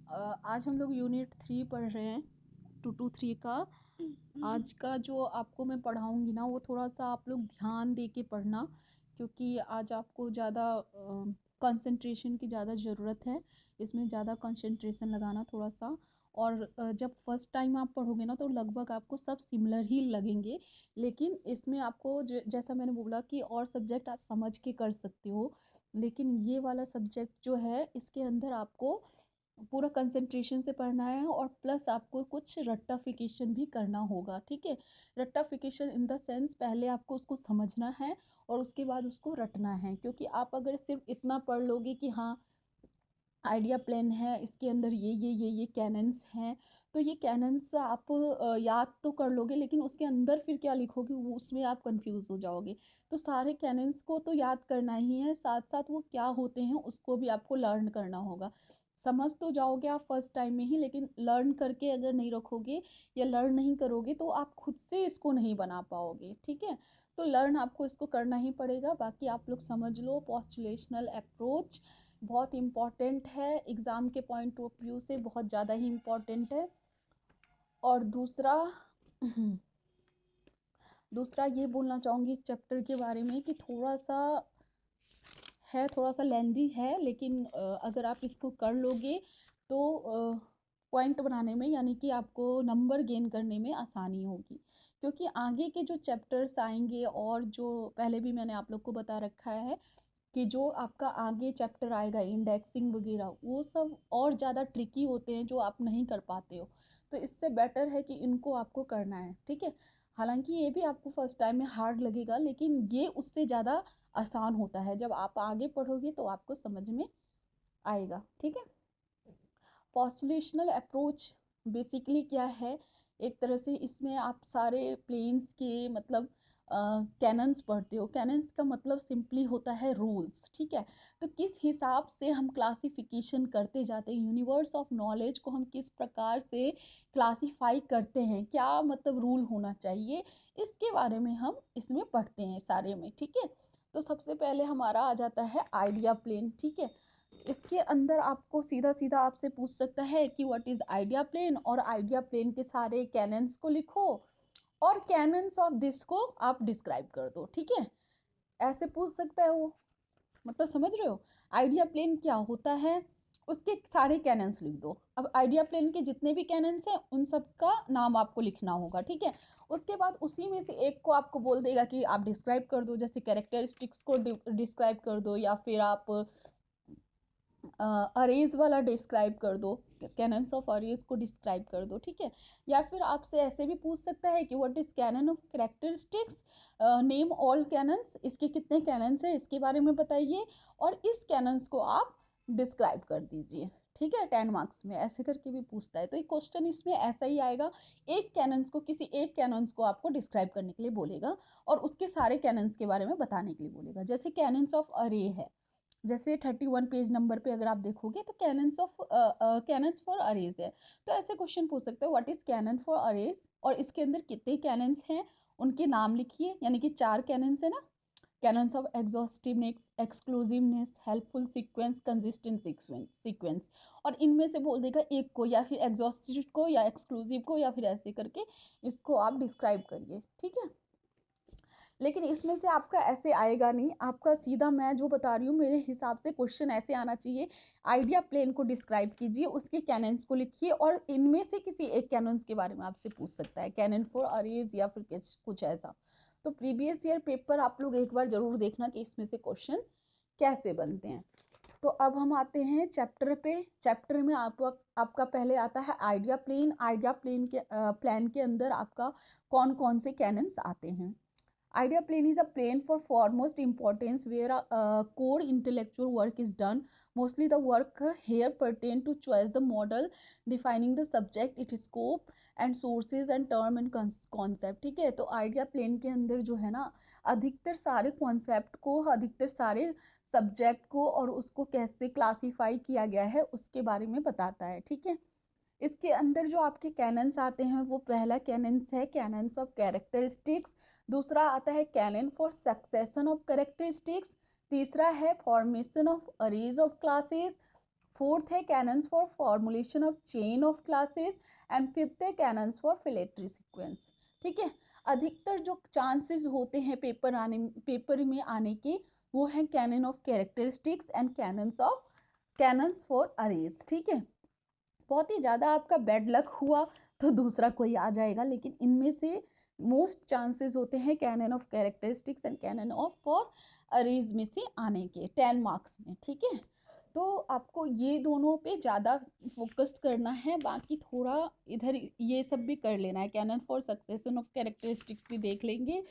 आज हम लोग यूनिट 3 पढ़ रहे हैं 223 का। आज का जो आपको मैं पढ़ाऊँगी ना वो थोड़ा-सा आप लोग ध्यान दे के पढ़ना, क्योंकि आज आपको ज़्यादा कंसंट्रेशन की ज़्यादा ज़रूरत है। इसमें ज़्यादा कंसंट्रेशन लगाना थोड़ा-सा। और जब फर्स्ट टाइम आप पढ़ोगे ना तो लगभग आपको सब सिमिलर ही लगेंगे, लेकिन इसमें आपको जैसा मैंने बोला कि और सब्जेक्ट आप समझ के कर सकते हो, लेकिन ये वाला सब्जेक्ट जो है इसके अंदर आपको पूरा कंसंट्रेशन से पढ़ना है और प्लस आपको कुछ रट्टाफिकेशन भी करना होगा, ठीक है। रट्टाफिकेशन इन द सेंस पहले आपको उसको समझना है और उसके बाद उसको रटना है, क्योंकि आप अगर सिर्फ इतना पढ़ लोगे कि हाँ आइडिया प्लेन है, इसके अंदर ये कैनन्स हैं, तो ये कैनन्स आप याद तो कर लोगे, लेकिन उसके अंदर फिर क्या लिखोगे वो उसमें आप कंफ्यूज हो जाओगे। तो सारे कैनन्स को तो याद करना ही है, साथ साथ वो क्या होते हैं उसको भी आपको लर्न करना होगा। समझ तो जाओगे आप फर्स्ट टाइम में ही, लेकिन लर्न करके अगर नहीं रखोगे या लर्न नहीं करोगे तो आप खुद से इसको नहीं बना पाओगे, ठीक है। तो लर्न आपको इसको करना ही पड़ेगा। बाकी आप लोग समझ लो, पोस्टुलेशनल अप्रोच बहुत इम्पॉर्टेंट है, एग्ज़ाम के पॉइंट ऑफ व्यू से बहुत ज़्यादा ही इम्पॉर्टेंट है। और दूसरा दूसरा ये बोलना चाहूँगी इस चैप्टर के बारे में कि थोड़ा सा लेंदी है, लेकिन अगर आप इसको कर लोगे तो पॉइंट बनाने में यानी कि आपको नंबर गेन करने में आसानी होगी, क्योंकि आगे के जो चैप्टर्स आएंगे और जो पहले भी मैंने आप लोग को बता रखा है कि जो आपका आगे चैप्टर आएगा इंडेक्सिंग वगैरह वो सब और ज़्यादा ट्रिकी होते हैं जो आप नहीं कर पाते हो। तो इससे बेटर है कि इनको आपको करना है, ठीक है। हालांकि ये भी आपको फर्स्ट टाइम में हार्ड लगेगा, लेकिन ये उससे ज़्यादा आसान होता है। जब आप आगे पढ़ोगे तो आपको समझ में आएगा, ठीक है। पोस्टुलेशनल अप्रोच बेसिकली क्या है, एक तरह से इसमें आप सारे प्लेन्स के मतलब कैनन्स पढ़ते हो। कैनन्स का मतलब सिंपली होता है रूल्स, ठीक है। तो किस हिसाब से हम क्लासिफिकेशन करते जाते हैं, यूनिवर्स ऑफ नॉलेज को हम किस प्रकार से क्लासिफाई करते हैं, क्या मतलब रूल होना चाहिए, इसके बारे में हम इसमें पढ़ते हैं सारे में, ठीक है। तो सबसे पहले हमारा आ जाता है आइडिया प्लेन, ठीक है। इसके अंदर आपको सीधा सीधा आपसे पूछ सकता है कि व्हाट इज आइडिया प्लेन, और आइडिया प्लेन के सारे कैनन्स को लिखो और कैनन्स ऑफ दिस को आप डिस्क्राइब कर दो, ठीक है। ऐसे पूछ सकता है वो, मतलब समझ रहे हो आइडिया प्लेन क्या होता है, उसके सारे कैनन्स लिख दो। अब आइडिया प्लेन के जितने भी कैनन्स हैं उन सब का नाम आपको लिखना होगा, ठीक है। उसके बाद उसी में से एक को आपको बोल देगा कि आप डिस्क्राइब कर दो, जैसे कैरेक्टरिस्टिक्स को डिस्क्राइब कर दो, या फिर आप अरेज वाला डिस्क्राइब कर दो, कैनन्स ऑफ अरेज को डिस्क्राइब कर दो, ठीक है। या फिर आपसे ऐसे भी पूछ सकता है कि what is cannon of characteristics, name all cannons, इसके कितने कैनन्स हैं इसके बारे में बताइए और इस कैनन्स को आप डिस्क्राइब कर दीजिए, ठीक है। 10 मार्क्स में ऐसे करके भी पूछता है, तो एक क्वेश्चन इसमें ऐसा ही आएगा। एक कैनन्स को किसी एक कैनन्स को आपको डिस्क्राइब करने के लिए बोलेगा और उसके सारे कैनन्स के बारे में बताने के लिए बोलेगा। जैसे कैनन्स ऑफ अरे है, जैसे 31 पेज नंबर पे अगर आप देखोगे तो कैनन्स फॉर अरेज है। तो ऐसे क्वेश्चन पूछ सकते हो what is canon for array और इसके अंदर कितने कैनन्स हैं उनके नाम लिखिए, यानी कि 4 कैनन्स है ना। Canons of exhaustiveness, exclusiveness, helpful sequence, consistent sequence. और इनमें से बोल देगा एक को, या फिर एग्जॉस्टिव को या एक्सक्लूसिव को, या फिर ऐसे करके इसको आप डिस्क्राइब करिए, ठीक है। लेकिन इसमें से आपका ऐसे आएगा नहीं, आपका सीधा मैं जो बता रही हूँ मेरे हिसाब से क्वेश्चन ऐसे आना चाहिए। आइडिया प्लेन को डिस्क्राइब कीजिए, उसके कैनन्स को लिखिए और इनमें से किसी एक कैनन्स के बारे में आपसे पूछ सकता है, कैनन फॉर अरेज या फिर कुछ ऐसा। तो प्रीवियस ईयर पेपर आप लोग एक बार जरूर देखना कि इसमें से क्वेश्चन कैसे बनते हैं। तो अब हम आते हैं चैप्टर पे। चैप्टर में आपका पहले आता है आइडिया प्लेन। आइडिया प्लान के अंदर आपका कौन कौन से कैनन्स आते हैं। Idea plane is a plane for foremost importance where a core intellectual work is done. Mostly the work here pertain to choose the model, defining the subject, its scope and sources and term and concept, ठीक है। तो idea plane के अंदर जो है ना अधिकतर सारे concept को, अधिकतर सारे सब्जेक्ट को और उसको कैसे क्लासीफाई किया गया है उसके बारे में बताता है, ठीक है। इसके अंदर जो आपके कैनन्स आते हैं वो पहला कैनन्स है कैनन्स ऑफ कैरेक्टरिस्टिक्स, दूसरा आता है canon for succession of characteristics, तीसरा है formation of arrays of classes, fourth है canons for formulation of chain of classes and fifth है कैनन्स फॉर फिलेटरी सीक्वेंस। ठीक है, अधिकतर जो चांसेस होते हैं पेपर में आने के वो है canon of characteristics and cannons for arrays. ठीक है, बहुत ही ज़्यादा आपका बैड लक हुआ तो दूसरा कोई आ जाएगा, लेकिन इनमें से मोस्ट चांसेस होते हैं cannon of characteristics and canon of for arrays में से आने के 10 मार्क्स में। ठीक है, तो आपको ये दोनों पे ज़्यादा फोकस करना है, बाकी थोड़ा इधर ये सब भी कर लेना है, canon for succession of characteristics भी देख लेंगे,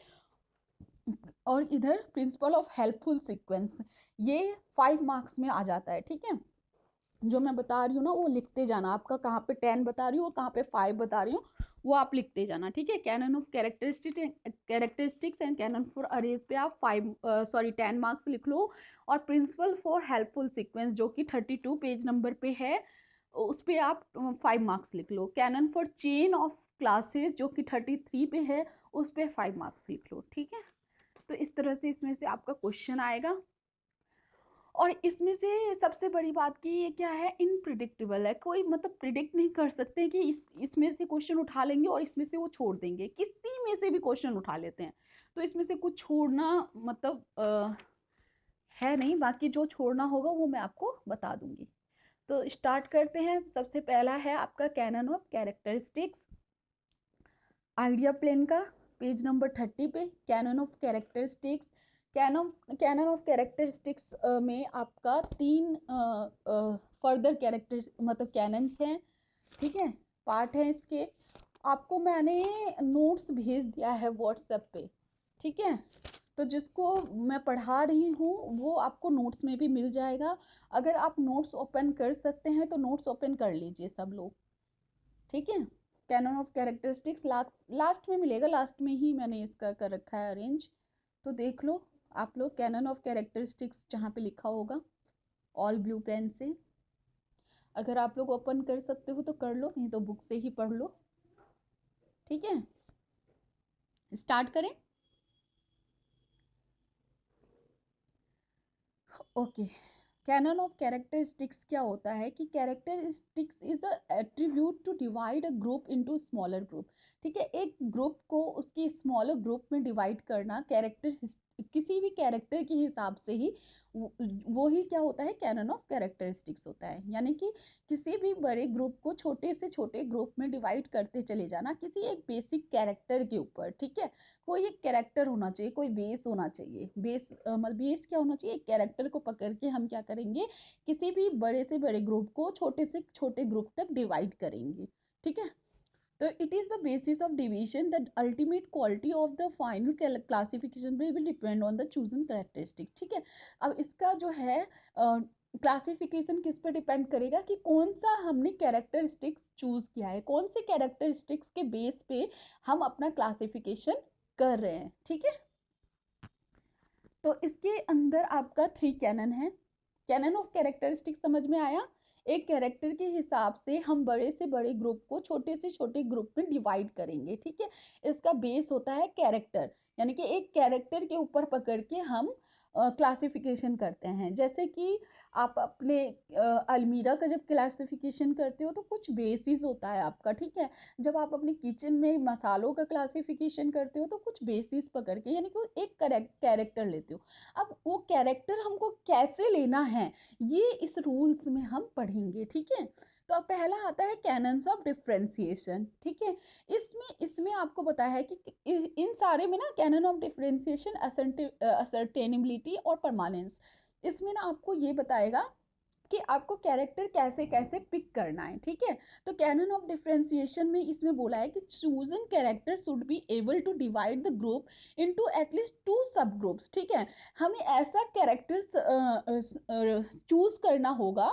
और इधर प्रिंसिपल ऑफ हेल्पफुल सीक्वेंस ये 5 मार्क्स में आ जाता है। ठीक है, जो मैं बता रही हूँ ना वो लिखते जाना, आपका कहाँ पे 10 बता रही हूँ और कहाँ पे 5 बता रही हूँ वो आप लिखते जाना। ठीक है, canon of characteristics and canon for array पे आप 10 मार्क्स लिख लो, और प्रिंसिपल फॉर हेल्पफुल सीक्वेंस जो कि 32 पेज नंबर पे है उस पे आप 5 मार्क्स लिख लो। Canon for chain of classes जो कि 33 पे है उस पे 5 मार्क्स लिख लो। ठीक है, तो इस तरह से इसमें से आपका क्वेश्चन आएगा, और इसमें से सबसे बड़ी बात की ये क्या है, इनप्रिडिक्टेबल है, कोई मतलब प्रिडिक्ट नहीं कर सकते कि इसमें से क्वेश्चन उठा लेंगे और इसमें से वो छोड़ देंगे, किसी में से भी क्वेश्चन उठा लेते हैं, तो इसमें से कुछ छोड़ना मतलब है नहीं, बाकी जो छोड़ना होगा वो मैं आपको बता दूंगी। तो स्टार्ट करते हैं। सबसे पहला है आपका canon of characteristics, idea plane का पेज नंबर 30 पे canon of characteristics. Canon of characteristics में आपका 3 फर्दर कैरेक्टर मतलब कैनन्स हैं। ठीक है, पार्ट है इसके, आपको मैंने नोट्स भेज दिया है व्हाट्सएप पे। ठीक है, तो जिसको मैं पढ़ा रही हूँ वो आपको नोट्स में भी मिल जाएगा, अगर आप नोट्स ओपन कर सकते हैं तो नोट्स ओपन कर लीजिए सब लोग। ठीक है, कैनन ऑफ कैरेक्टरिस्टिक्स लास्ट में मिलेगा, लास्ट में ही मैंने इसका कर रखा है अरेंज, तो देख लो आप लोग कैनन ऑफ कैरेक्टरिस्टिक्स जहाँ पे लिखा होगा ऑल ब्लू पेन से, अगर आप लोग ओपन कर सकते हो तो कर लो, नहीं तो बुक से ही पढ़ लो। ठीक है, स्टार्ट करें। ओके, कैनन ऑफ कैरेक्टरिस्टिक्स क्या होता है कि characteristics is a attribute to divide a group into smaller group. ठीक है, एक ग्रुप को उसके स्मॉलर ग्रुप में डिवाइड करना किसी भी कैरेक्टर के हिसाब से ही वो ही क्या होता है, कैनन ऑफ कैरेक्टरिस्टिक्स होता है। यानी कि किसी भी बड़े ग्रुप को छोटे से छोटे ग्रुप में डिवाइड करते चले जाना किसी एक बेसिक कैरेक्टर के ऊपर। ठीक है, कोई एक कैरेक्टर होना चाहिए, कोई बेस होना चाहिए, बेस मतलब बेस क्या होना चाहिए, एक कैरेक्टर को पकड़ के हम क्या करेंगे, किसी भी बड़े से बड़े ग्रुप को छोटे से छोटे ग्रुप तक डिवाइड करेंगे। ठीक है, तो it is the basis of division, the ultimate quality of the final classification will depend on the chosen characteristic. ठीक है, अब इसका जो है क्लासिफिकेशन किस पर डिपेंड करेगा कि कौन सा हमने कैरेक्टरिस्टिक्स चूज किया है, कौन से कैरेक्टरिस्टिक्स के बेस पे हम अपना क्लासिफिकेशन कर रहे हैं। ठीक है, तो इसके अंदर आपका 3 कैनन है। कैनन ऑफ कैरेक्टरिस्टिक्स समझ में आया, एक कैरेक्टर के हिसाब से हम बड़े से बड़े ग्रुप को छोटे से छोटे ग्रुप में डिवाइड करेंगे। ठीक है, इसका बेस होता है कैरेक्टर, यानी कि एक कैरेक्टर के ऊपर पकड़ के हम क्लासिफिकेशन करते हैं। जैसे कि आप अपने अलमीरा का जब क्लासिफिकेशन करते हो तो कुछ बेसिस होता है आपका। ठीक है, जब आप अपने किचन में मसालों का क्लासिफिकेशन करते हो तो कुछ बेसिस पकड़ के, यानी कि एक कैरेक्टर लेते हो। अब वो कैरेक्टर हमको कैसे लेना है ये इस रूल्स में हम पढ़ेंगे। ठीक है, तो अब पहला आता है कैनन्स ऑफ डिफरेंशिएशन। ठीक है, इसमें आपको बताया है कि इन सारे में ना कैनन ऑफ डिफरेंशिएशन, असर्टेनेबिलिटी और परमानेंस, इसमें ना आपको ये बताएगा कि आपको कैरेक्टर कैसे कैसे पिक करना है। ठीक है, तो कैनन ऑफ डिफरेंशिएशन में इसमें बोला है कि chosen character should be able to divide the group into at least 2 sub groups. ठीक है, हमें ऐसा कैरेक्टर चूज करना होगा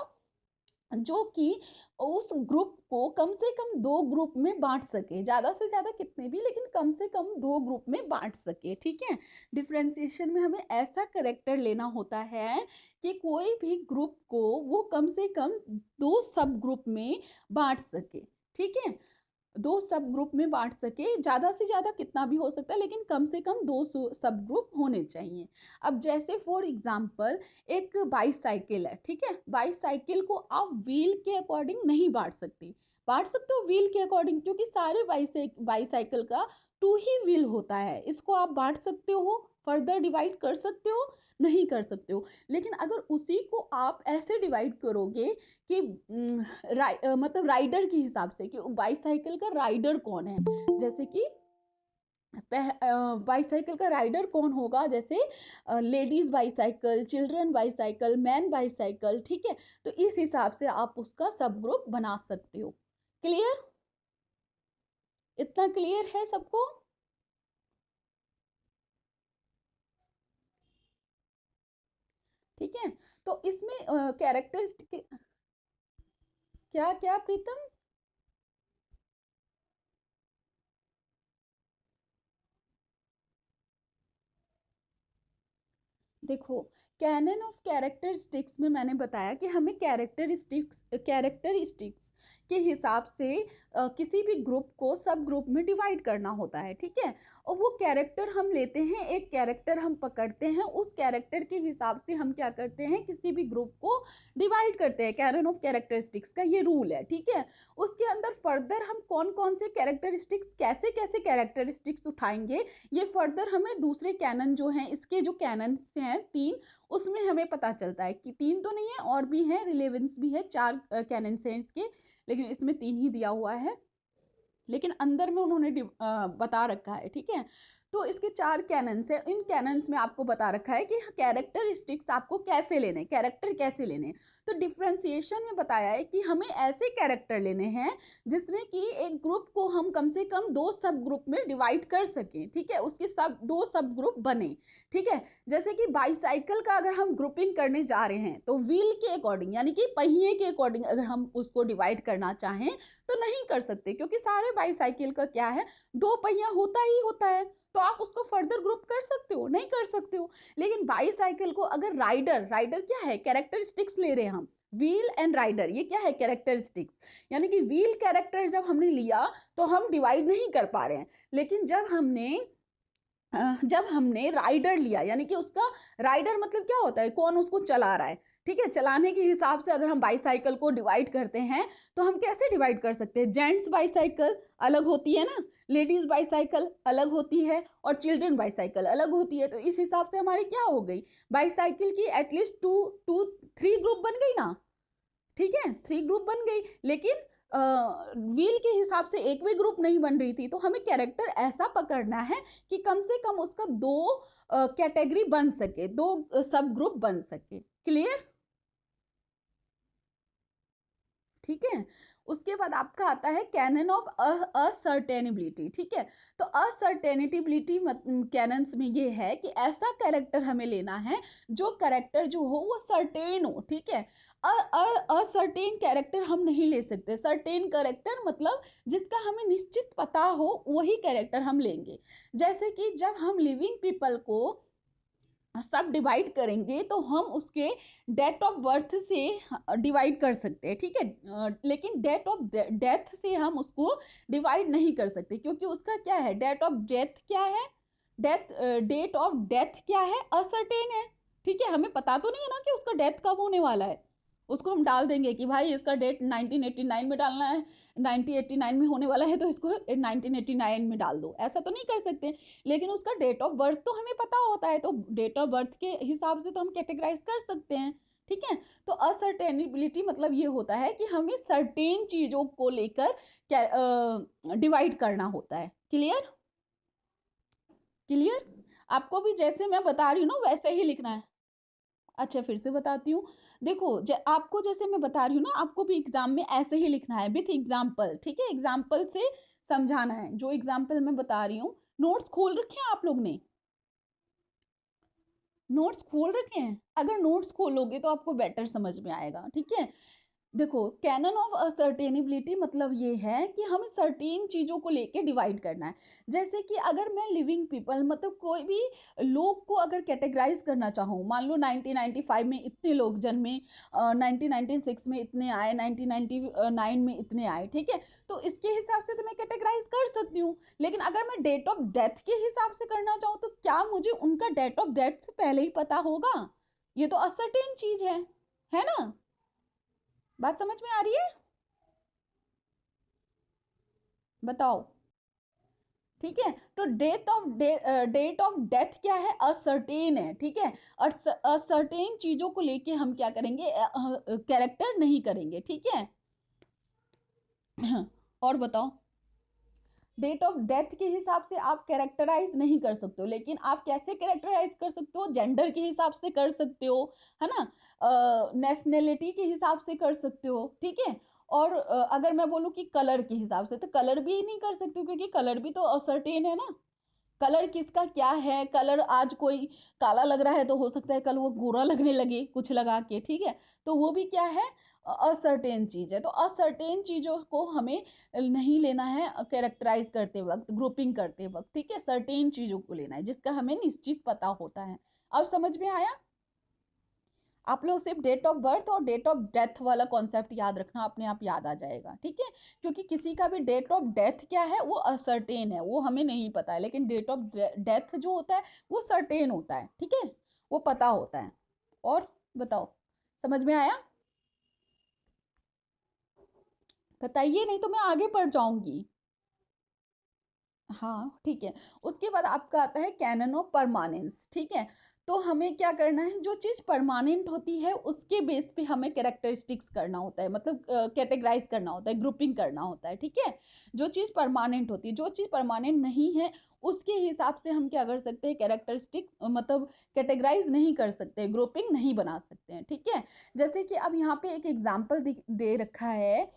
जो कि उस ग्रुप को कम से कम 2 ग्रुप में बांट सके, ज़्यादा से ज़्यादा कितने भी, लेकिन कम से कम 2 ग्रुप में बांट सके। ठीक है, डिफरेंशिएशन में हमें ऐसा करेक्टर लेना होता है कि कोई भी ग्रुप को वो कम से कम 2 सब ग्रुप में बांट सके। ठीक है, दो सब ग्रुप में बांट सके, ज़्यादा से ज़्यादा कितना भी हो सकता है, लेकिन कम से कम दो सब ग्रुप होने चाहिए। अब जैसे फॉर एग्जांपल एक बाईसाइकिल है, ठीक है, बाईसाइकिल को आप व्हील के अकॉर्डिंग नहीं बांट सकते। बांट सकते हो व्हील के अकॉर्डिंग, क्योंकि सारे बाईसाइकिल का टू ही व्हील होता है, इसको आप बांट सकते हो, फर्दर डिवाइड कर सकते हो, नहीं कर सकते हो। लेकिन अगर उसी को आप ऐसे डिवाइड करोगे कि मतलब राइडर के हिसाब से कि बाईसाइकिल का राइडर कौन है, जैसे कि बाईसाइकिल का राइडर कौन होगा, जैसे ladies bicycle, children bicycle, man bicycle, ठीक है। तो इस हिसाब से आप उसका सब ग्रुप बना सकते हो। क्लियर? इतना क्लियर है सबको? ठीक है। तो इसमें कैरेक्टरिस्टिक क्या क्या प्रीतम? देखो, कैनन ऑफ कैरेक्टरिस्टिक्स में मैंने बताया कि हमें कैरेक्टरिस्टिक्स के हिसाब से किसी भी ग्रुप को सब ग्रुप में डिवाइड करना होता है, ठीक है। और वो कैरेक्टर हम लेते हैं, एक कैरेक्टर हम पकड़ते हैं, उस कैरेक्टर के हिसाब से हम क्या करते हैं, किसी भी ग्रुप को डिवाइड करते हैं। कैनन ऑफ कैरेक्टरिस्टिक्स का ये रूल है, ठीक है। उसके अंदर फर्दर हम कौन कौन से कैरेक्टरिस्टिक्स, कैसे कैसे कैरेक्टरिस्टिक्स उठाएंगे, ये फर्दर हमें दूसरे कैनन जो हैं, इसके जो कैनन हैं 3, उसमें हमें पता चलता है कि 3 तो नहीं है, और भी है, रिलेवेंस भी है, 4 कैनन हैं इसके, लेकिन इसमें 3 ही दिया हुआ है, लेकिन अंदर में उन्होंने बता रखा है, ठीक है। तो इसके 4 कैनन्स है, इन कैनन्स में आपको बता रखा है कि कैरेक्टरिस्टिक्स आपको कैसे लेने, कैरेक्टर कैसे लेने। तो डिफ्रेंसिएशन में बताया है कि हमें ऐसे कैरेक्टर लेने हैं जिसमें कि एक ग्रुप को हम कम से कम 2 सब ग्रुप में डिवाइड कर सकें, ठीक है, उसके सब 2 सब ग्रुप बने, ठीक है। जैसे कि बाईसाइकिल का अगर हम ग्रुपिंग करने जा रहे हैं, तो व्हील के अकॉर्डिंग, यानी कि पहिए के अकॉर्डिंग अगर हम उसको डिवाइड करना चाहें तो नहीं कर सकते, क्योंकि सारे बाईसाइकिल का क्या है, 2 पहिया होता ही होता है। तो आप उसको फर्दर ग्रुप कर सकते हो, नहीं कर सकते हो। लेकिन बाईसाइकिल को अगर राइडर, राइडर क्या है, कैरेक्टरिस्टिक्स ले रहे हैं हम, व्हील एंड राइडर, ये क्या है, कैरेक्टरिस्टिक्स, यानी कि व्हील कैरेक्टर जब हमने लिया तो हम डिवाइड नहीं कर पा रहे हैं। लेकिन जब हमने राइडर लिया, यानी कि उसका राइडर मतलब क्या होता है, कौन उसको चला रहा है, ठीक है, चलाने के हिसाब से अगर हम बाईसाइकिल को डिवाइड करते हैं, तो हम कैसे डिवाइड कर सकते हैं, जेंट्स बाईसाइकिल अलग होती है ना, लेडीज बाईसाइकिल अलग होती है, और चिल्ड्रन बाईसाइकिल अलग होती है। तो इस हिसाब से हमारी क्या हो गई, बाईसाइकिल की एटलीस्ट टू टू 3 ग्रुप बन गई ना, ठीक है, 3 ग्रुप बन गई। लेकिन व्हील के हिसाब से एक भी ग्रुप नहीं बन रही थी, तो हमें कैरेक्टर ऐसा पकड़ना है कि कम से कम उसका 2 कैटेगरी बन सके, 2 सब ग्रुप बन सके। क्लियर? ठीक है। उसके बाद आपका आता है कैनन ऑफ असर्टेनिबिलिटी, ठीक है। तो असर्टेनिटिबिलिटी कैनन्स में ये है कि ऐसा कैरेक्टर हमें लेना है जो कैरेक्टर जो हो वो सर्टेन हो, ठीक है। असर्टेन कैरेक्टर हम नहीं ले सकते। सर्टेन कैरेक्टर मतलब जिसका हमें निश्चित पता हो, वही कैरेक्टर हम लेंगे। जैसे कि जब हम लिविंग पीपल को सब डिवाइड करेंगे तो हम उसके डेट ऑफ बर्थ से डिवाइड कर सकते हैं, ठीक है। लेकिन डेट ऑफ डेथ से हम उसको डिवाइड नहीं कर सकते, क्योंकि उसका क्या है, डेट ऑफ डेथ क्या है, डेट ऑफ डेथ क्या है, असर्टेन है, ठीक है। हमें पता तो नहीं है ना कि उसका डेथ कब होने वाला है। उसको हम डाल देंगे कि भाई इसका डेट 1989 में डालना है, 1989 में होने वाला है, तो इसको 1989 में डाल दो, ऐसा तो नहीं कर सकते। लेकिन उसका डेट ऑफ बर्थ तो हमें पता होता है, तो डेट ऑफ बर्थ के हिसाब से तो हम कैटेगराइज कर सकते हैं, ठीक है। तो असर्टेनिबिलिटी मतलब ये होता है कि हमें सर्टेन चीजों को लेकर डिवाइड करना होता है। क्लियर? क्लियर? आपको भी जैसे मैं बता रही हूँ ना वैसे ही लिखना है। अच्छा, फिर से बताती हूँ। देखो, आपको जैसे मैं बता रही हूँ ना, आपको भी एग्जाम में ऐसे ही लिखना है विथ एग्जाम्पल, ठीक है, एग्जाम्पल से समझाना है। जो एग्जाम्पल मैं बता रही हूँ, नोट्स खोल रखे हैं आप लोग ने? नोट्स खोल रखे हैं? अगर नोट्स खोलोगे तो आपको बेटर समझ में आएगा, ठीक है। देखो, कैनन ऑफ असर्टेनेबिलिटी मतलब ये है कि हमें सर्टेन चीज़ों को लेके डिवाइड करना है। जैसे कि अगर मैं लिविंग पीपल मतलब कोई भी लोग को अगर कैटेगराइज करना चाहूँ, मान लो 1995 में इतने लोग जन्मे, 1996 में इतने आए, 1999 में इतने आए, ठीक है, तो इसके हिसाब से तो मैं कैटेगराइज कर सकती हूँ। लेकिन अगर मैं डेट ऑफ डेथ के हिसाब से करना चाहूँ तो क्या मुझे उनका डेट ऑफ डेथ से पहले ही पता होगा? ये तो असर्टेन चीज़ है ना? बात समझ में आ रही है? बताओ। ठीक है, तो डेट ऑफ डेथ क्या है? असर्टेन है, ठीक है। और असर्टेन चीजों को लेके हम क्या करेंगे? कैरेक्टर नहीं करेंगे, ठीक है। और बताओ। डेट ऑफ डेथ के हिसाब से आप कैरेक्टराइज नहीं कर सकते हो, लेकिन आप कैसे कैरेक्टराइज कर सकते हो? जेंडर के हिसाब से कर सकते हो, है ना, नेशनैलिटी के हिसाब से कर सकते हो, ठीक है। और अगर मैं बोलूँ कि कलर के हिसाब से, तो कलर भी नहीं कर सकते हो, क्योंकि कलर भी तो असर्टेन है ना। कलर किसका क्या है? कलर आज कोई काला लग रहा है तो हो सकता है कल वो गोरा लगने लगे कुछ लगा के, ठीक है। तो वो भी क्या है? असर्टेन चीज है। तो असर्टेन चीजों को हमें नहीं लेना है कैरेक्टराइज करते वक्त, ग्रुपिंग करते वक्त, ठीक है। सर्टेन चीजों को लेना है जिसका हमें निश्चित पता होता है। अब समझ में आया? आप लोग सिर्फ डेट ऑफ बर्थ और डेट ऑफ डेथ वाला कॉन्सेप्ट याद रखना, अपने आप याद आ जाएगा, ठीक है। क्योंकि किसी का भी डेट ऑफ डेथ क्या है, वो असर्टेन है, वो हमें नहीं पता है। लेकिन डेट ऑफ डेथ जो होता है वो सर्टेन होता है, ठीक है, वो पता होता है। और बताओ, समझ में आया? बताइए, नहीं तो मैं आगे बढ़ जाऊंगी। हाँ, ठीक है। उसके बाद आपका आता है कैनन ऑफ परमानेंस, ठीक है। तो हमें क्या करना है? जो चीज़ परमानेंट होती है उसके बेस पे हमें कैरेक्टरिस्टिक्स करना होता है, मतलब कैटेगराइज करना होता है, ग्रुपिंग करना होता है, ठीक है। जो चीज़ परमानेंट होती है, जो चीज़ परमानेंट नहीं है उसके हिसाब से हम क्या कर सकते हैं? कैरेक्टरिस्टिक्स मतलब कैटेगराइज नहीं कर सकते, ग्रुपिंग नहीं बना सकते हैं, ठीक है। जैसे कि अब यहाँ पे एक एग्जाम्पल दे रखा है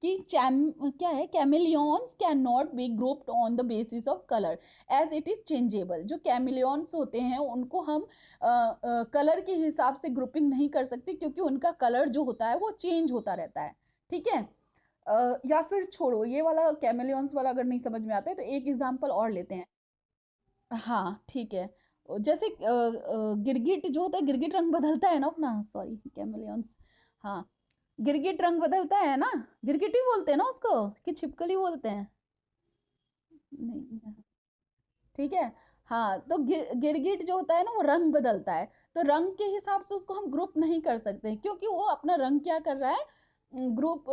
कि चैम क्या है? Chameleons can not be grouped on the basis of colour as it is changeable. जो कैमिलियंस होते हैं उनको हम कलर के हिसाब से ग्रुपिंग नहीं कर सकते, क्योंकि उनका कलर जो होता है वो चेंज होता रहता है, ठीक है। या फिर छोड़ो ये वाला, कैमिलियंस वाला अगर नहीं समझ में आता है तो एक एग्जांपल और लेते हैं। हाँ, ठीक है। जैसे गिरगिट जो होता है, गिरगिट रंग बदलता है ना अपना, सॉरी, कैमिलियंस। हाँ, गिरगिट रंग बदलता है ना। गिरगिट ही बोलते हैं ना उसको, कि छिपकली बोलते हैं? नहीं, ठीक है। हाँ, तो गिरगिट जो होता है ना वो रंग बदलता है। तो रंग के हिसाब से उसको हम ग्रुप नहीं कर सकते, क्योंकि वो अपना रंग क्या कर रहा है? ग्रुप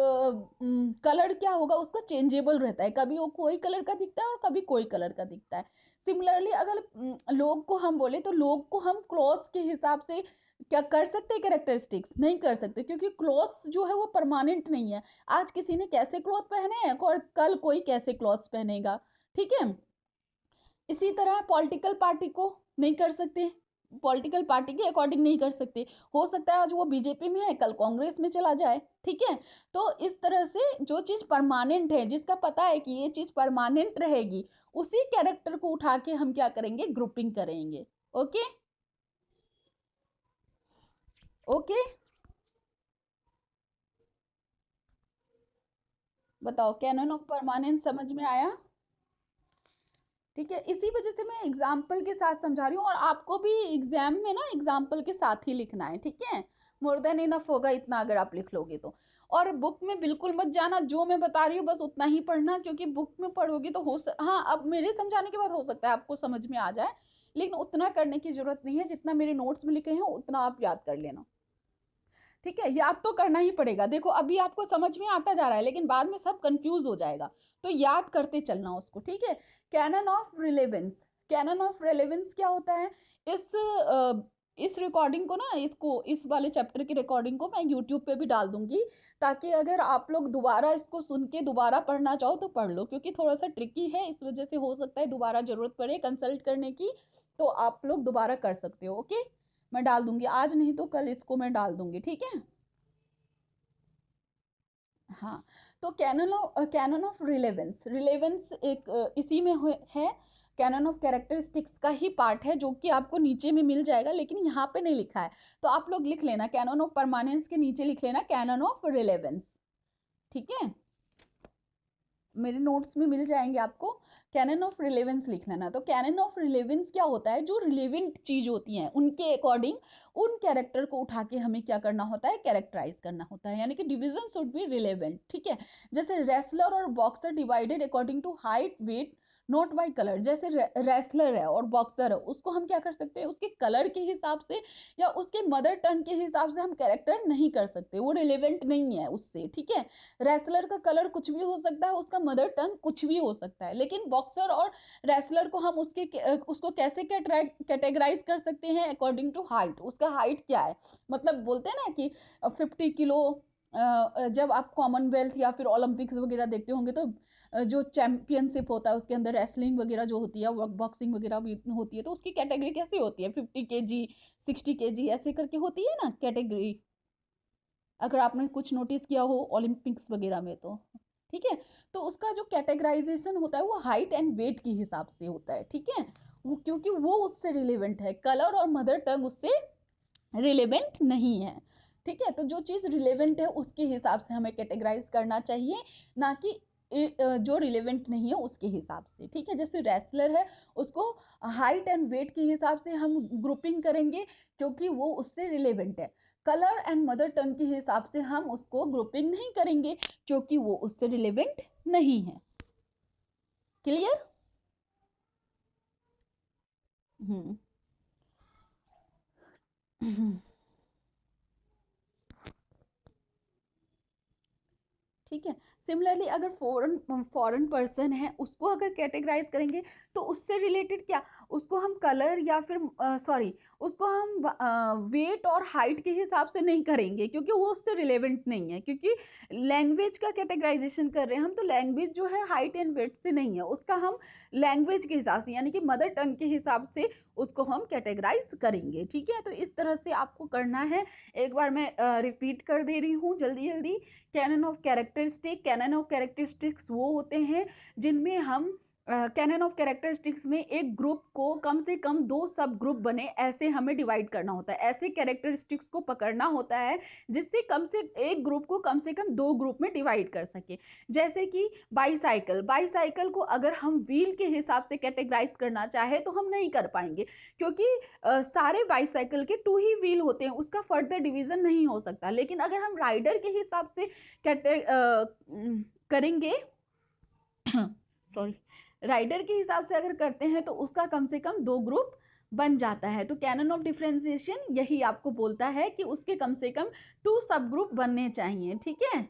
कलर क्या होगा उसका? चेंजेबल रहता है, कभी वो कोई कलर का दिखता है और कभी कोई कलर का दिखता है। सिमिलरली अगर लोग को हम बोले, तो लोग को हम क्लॉथ्स के हिसाब से क्या कर सकते हैं? कैरेक्टरिस्टिक्स नहीं कर सकते, क्योंकि क्लॉथ्स जो है वो परमानेंट नहीं है। आज किसी ने कैसे क्लॉथ पहने हैं और कल कोई कैसे क्लॉथ्स पहनेगा, ठीक है। इसी तरह पॉलिटिकल पार्टी को नहीं कर सकते, पॉलिटिकल पार्टी के अकॉर्डिंग नहीं कर सकते। हो सकता है आज वो बीजेपी में है, कल कांग्रेस में चला जाए, ठीक है। तो इस तरह से जो चीज परमानेंट है, जिसका पता है कि ये चीज परमानेंट रहेगी, उसी कैरेक्टर को उठा के हम क्या करेंगे? ग्रुपिंग करेंगे। ओके। ओके, बताओ, कैनन ऑफ परमानेंस समझ में आया? ठीक है, इसी वजह से मैं एग्जाम्पल के साथ समझा रही हूँ, और आपको भी एग्जाम में ना एग्जाम्पल के साथ ही लिखना है, ठीक है। मोर देन इनफ होगा इतना अगर आप लिख लोगे तो। और बुक में बिल्कुल मत जाना, जो मैं बता रही हूँ बस उतना ही पढ़ना, क्योंकि बुक में पढ़ोगे तो हाँ, अब मेरे समझाने के बाद हो सकता है आपको समझ में आ जाए, लेकिन उतना करने की जरूरत नहीं है, जितना मेरे नोट्स में लिखे हैं उतना आप याद कर लेना, ठीक है। याद तो करना ही पड़ेगा। देखो अभी आपको समझ में आता जा रहा है, लेकिन बाद में सब कंफ्यूज हो जाएगा, तो याद करते चलना उसको, ठीक है। Canon of relevance, canon of relevance क्या होता है? इस इस रिकॉर्डिंग को ना, इसको, इस वाले चैप्टर की रिकॉर्डिंग को मैं यूट्यूब पे भी डाल दूंगी, ताकि अगर आप लोग दोबारा इसको सुन के दोबारा पढ़ना चाहो तो पढ़ लो, क्योंकि थोड़ा सा ट्रिकी है, इस वजह से हो सकता है दोबारा जरूरत पड़े कंसल्ट करने की, तो आप लोग दोबारा कर सकते हो, ओके। मैं डाल दूंगी, आज नहीं तो कल इसको मैं डाल दूंगी, ठीक है। हाँ, तो कैनन ऑफ रिलेवेंस, रिलेवेंस एक इसी में है। कैनन ऑफ कैरेक्टरिस्टिक्स का ही पार्ट है, जो कि आपको नीचे में मिल जाएगा, लेकिन यहाँ पे नहीं लिखा है। तो आप लोग लिख लेना, कैनन ऑफ परमानेंस के नीचे लिख लेना कैनन ऑफ रिलेवेंस, ठीक है, मेरे नोट्स में मिल जाएंगे आपको। कैनन ऑफ रिलेवेंस लिख लेना। तो कैनन ऑफ रिलेवेंस क्या होता है, जो रिलेवेंट चीज होती हैं उनके अकॉर्डिंग उन कैरेक्टर को उठा के हमें क्या करना होता है, कैरेक्टराइज करना होता है, यानी कि डिवीजन शुड बी रिलेवेंट, ठीक है। जैसे रेसलर और boxer divided according to height, weight, not by colour. जैसे रेसलर है और बॉक्सर है, उसको हम क्या कर सकते हैं, उसके कलर के हिसाब से या उसके मदर टंग के हिसाब से हम कैरेक्टर नहीं कर सकते, वो रिलेवेंट नहीं है उससे, ठीक है। रेसलर का कलर कुछ भी हो सकता है, उसका मदर टंग कुछ भी हो सकता है, लेकिन बॉक्सर और रेसलर को हम उसको कैसे कैटेगराइज कर सकते हैं, अकॉर्डिंग टू हाइट। उसका हाइट क्या है, मतलब बोलते हैं ना कि 50 किलो, जब आप कॉमनवेल्थ या फिर ओलंपिक्स वगैरह देखते होंगे तो जो चैंपियनशिप होता है उसके अंदर रेसलिंग वगैरह जो होती है, बॉक्सिंग वगैरह भी होती है, तो उसकी कैटेगरी कैसी होती है, 50 kg, 60 kg ऐसे करके होती है ना कैटेगरी, अगर आपने कुछ नोटिस किया हो ओलंपिक्स वगैरह में तो, ठीक है। तो उसका जो कैटेगराइजेशन होता है वो हाइट एंड वेट के हिसाब से होता है, ठीक है, वो क्योंकि वो उससे रिलेवेंट है, कलर और मदर टंग उससे रिलेवेंट नहीं है, ठीक है। तो जो चीज़ रिलेवेंट है उसके हिसाब से हमें कैटेगराइज करना चाहिए, ना कि जो रिलेवेंट नहीं है उसके हिसाब से, ठीक है। जैसे रेसलर है, उसको हाइट एंड वेट के हिसाब से हम ग्रुपिंग करेंगे क्योंकि वो उससे रिलेवेंट है। कलर एंड मदर टंग के हिसाब से हम उसको ग्रुपिंग नहीं करेंगे क्योंकि वो उससे रिलेवेंट नहीं है। क्लियर? हम्म ठीक है। सिमिलरली अगर फॉरेन पर्सन है, उसको अगर कैटेगराइज करेंगे तो उससे रिलेटेड क्या, उसको हम कलर या फिर सॉरी उसको हम वेट और हाइट के हिसाब से नहीं करेंगे क्योंकि वो उससे रिलेवेंट नहीं है, क्योंकि लैंग्वेज का कैटेगराइजेशन कर रहे हैं हम, तो लैंग्वेज जो है हाइट एंड वेट से नहीं है, उसका हम लैंग्वेज के हिसाब से यानी कि मदर टंग के हिसाब से उसको हम कैटेगराइज करेंगे, ठीक है। तो इस तरह से आपको करना है। एक बार मैं रिपीट कर दे रही हूँ जल्दी जल्दी। कैनन ऑफ कैरेक्टरिस्टिक्स वो होते हैं जिनमें हम कैनन ऑफ कैरेक्टरिस्टिक्स में एक ग्रुप को कम से कम 2 सब ग्रुप बने ऐसे हमें डिवाइड करना होता है, ऐसे कैरेक्टरिस्टिक्स को पकड़ना होता है जिससे कम से एक ग्रुप को कम से कम 2 ग्रुप में डिवाइड कर सके। जैसे कि बाईसाइकिल को अगर हम व्हील के हिसाब से कैटेगराइज करना चाहे तो हम नहीं कर पाएंगे, क्योंकि सारे बाईसाइकिल के 2 ही व्हील होते हैं, उसका फर्दर डिवीजन नहीं हो सकता। लेकिन अगर हम राइडर के हिसाब से करेंगे सॉरी राइडर के हिसाब से अगर करते हैं तो उसका कम से कम 2 ग्रुप बन जाता है। तो कैनन ऑफ डिफरेंशिएशन यही आपको बोलता है कि उसके कम से कम 2 सब ग्रुप बनने चाहिए, ठीक है।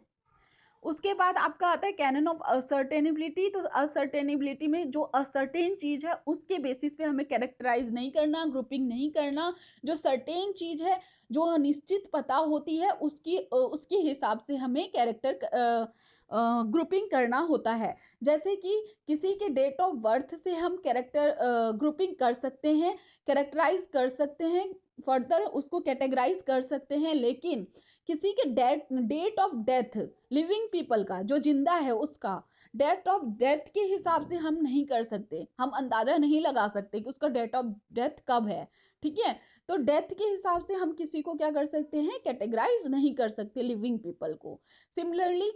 उसके बाद आपका आता है कैनन ऑफ असर्टेनेबिलिटी। तो असर्टेनेबिलिटी में जो असर्टेन चीज है उसके बेसिस पे हमें कैरेक्टराइज नहीं करना, ग्रुपिंग नहीं करना। जो सर्टेन चीज है, जो निश्चित पता होती है, उसके हिसाब से हमें कैरेक्टर ग्रुपिंग करना होता है। जैसे कि किसी के डेट ऑफ बर्थ से हम कैरेक्टर ग्रुपिंग कर सकते हैं, कैरेक्टराइज कर सकते हैं, फर्दर उसको कैटेगराइज कर सकते हैं, लेकिन किसी के date of death, living people का जो जिंदा है उसका डेट ऑफ डेथ के हिसाब से हम नहीं कर सकते, हम अंदाजा नहीं लगा सकते कि उसका डेट ऑफ डेथ कब है, ठीक है। तो डेथ के हिसाब से हम किसी को क्या कर सकते हैं, कैटेगराइज नहीं कर सकते लिविंग पीपल को। सिमिलरली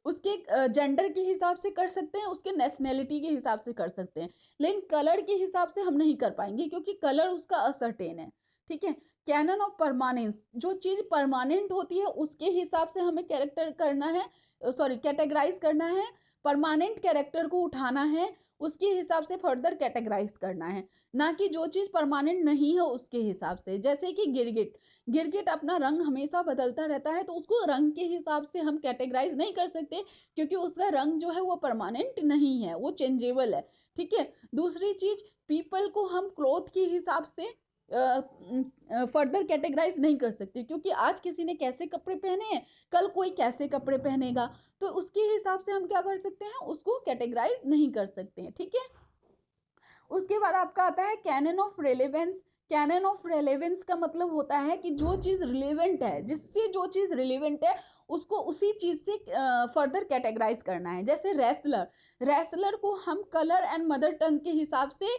उसके जेंडर के हिसाब से कर सकते हैं, उसके नेशनैलिटी के हिसाब से कर सकते हैं, लेकिन कलर के हिसाब से हम नहीं कर पाएंगे क्योंकि कलर उसका असर्टेन है, ठीक है। कैनन ऑफ परमानेंस, जो चीज परमानेंट होती है उसके हिसाब से हमें कैरेक्टर करना है, सॉरी कैटेगराइज करना है। परमानेंट कैरेक्टर को उठाना है, उसके हिसाब से फर्दर कैटेगराइज करना है, ना कि जो चीज परमानेंट नहीं है उसके हिसाब से। जैसे कि गिरगिट, गिरगिट अपना रंग हमेशा बदलता रहता है, तो उसको रंग के हिसाब से हम कैटेगराइज नहीं कर सकते क्योंकि उसका रंग जो है वो परमानेंट नहीं है, वो चेंजेबल है, ठीक है। दूसरी चीज, पीपल को हम क्लोथ के हिसाब से फर्दर कैटेगराइज नहीं कर सकते क्योंकि आज किसी ने कैसे कपड़े पहने हैं, कल कोई कैसे कपड़े पहनेगा, तो उसके हिसाब से हम क्या कर सकते हैं, उसको कैटेगराइज नहीं कर सकते हैं, ठीक है। उसके बाद आपका आता है canon of relevance. Canon of relevance का मतलब होता है कि जो चीज रिलेवेंट है, जिससे जो चीज रिलेवेंट है उसको उसी चीज से फर्दर कैटेगराइज करना है। जैसे रेसलर को हम कलर एंड मदर टंग के हिसाब से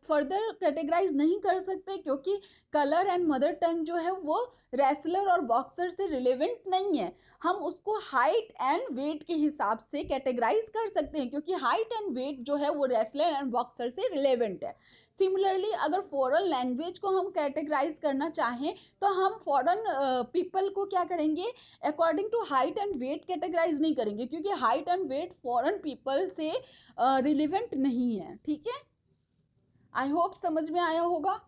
फर्दर कैटेगराइज नहीं कर सकते, क्योंकि कलर एंड मदर टंग जो है वो रेसलर और बॉक्सर से रिलेवेंट नहीं है। हम उसको हाइट एंड वेट के हिसाब से कैटेगराइज कर सकते हैं, क्योंकि हाइट एंड वेट जो है वो रेसलर एंड बॉक्सर से रिलेवेंट है। सिमिलरली अगर फॉरेन लैंग्वेज को हम कैटेगराइज करना चाहें तो हम फॉरेन पीपल को क्या करेंगे, according to height and weight categorise नहीं करेंगे, क्योंकि height and weight foreign people से रिलेवेंट नहीं है। ठीक है, आई होप समझ में आया होगा।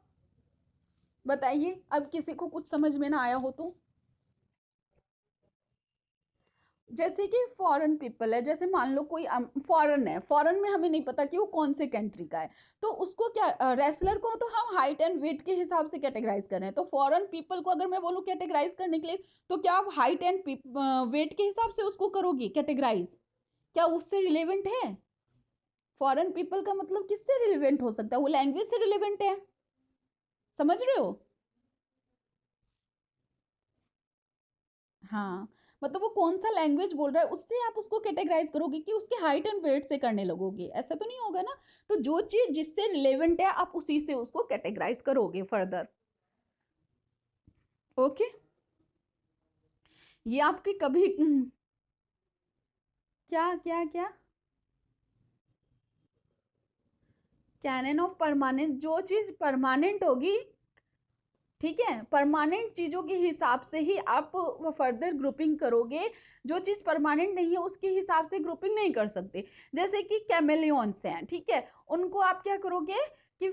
बताइए अब किसी को कुछ समझ में ना आया हो तो। जैसे कि फॉरेन पीपल है, जैसे मान लो कोई फॉरेन है, फॉरेन में हमें नहीं पता कि वो कौन से कंट्री का है, तो उसको क्या, रेसलर को तो हम हाइट एंड वेट के हिसाब से कैटेगराइज कर रहे हैं, तो फॉरेन पीपल को अगर मैं बोलूँ कैटेगराइज करने के लिए, तो क्या आप हाइट एंड वेट के हिसाब से उसको करोगी कैटेगराइज? क्या उससे रिलेवेंट है? फॉरेन पीपल का मतलब किससे रिलेवेंट हो सकता है? वो लैंग्वेज से रिलेवेंट है, समझ रहे हो? हाँ, मतलब वो कौन सा लैंग्वेज बोल रहा है उससे आप उसको कैटेगराइज करोगे, कि उसके हाइट एंड वेट से करने लगोगे, ऐसा तो नहीं होगा ना। तो जो चीज जिससे रिलेवेंट है आप उसी से उसको कैटेगराइज करोगे फर्दर। ओके, ये आपकी कभी क्या क्या क्या कैनन ऑफ परमानेंट, जो चीज परमानेंट होगी, ठीक है, परमानेंट चीजों के हिसाब से ही आप फर्दर ग्रुपिंग करोगे। जो चीज परमानेंट नहीं है उसके हिसाब से ग्रुपिंग नहीं कर सकते। जैसे कि कैमेलियंस हैं, ठीक है, उनको आप क्या करोगे कि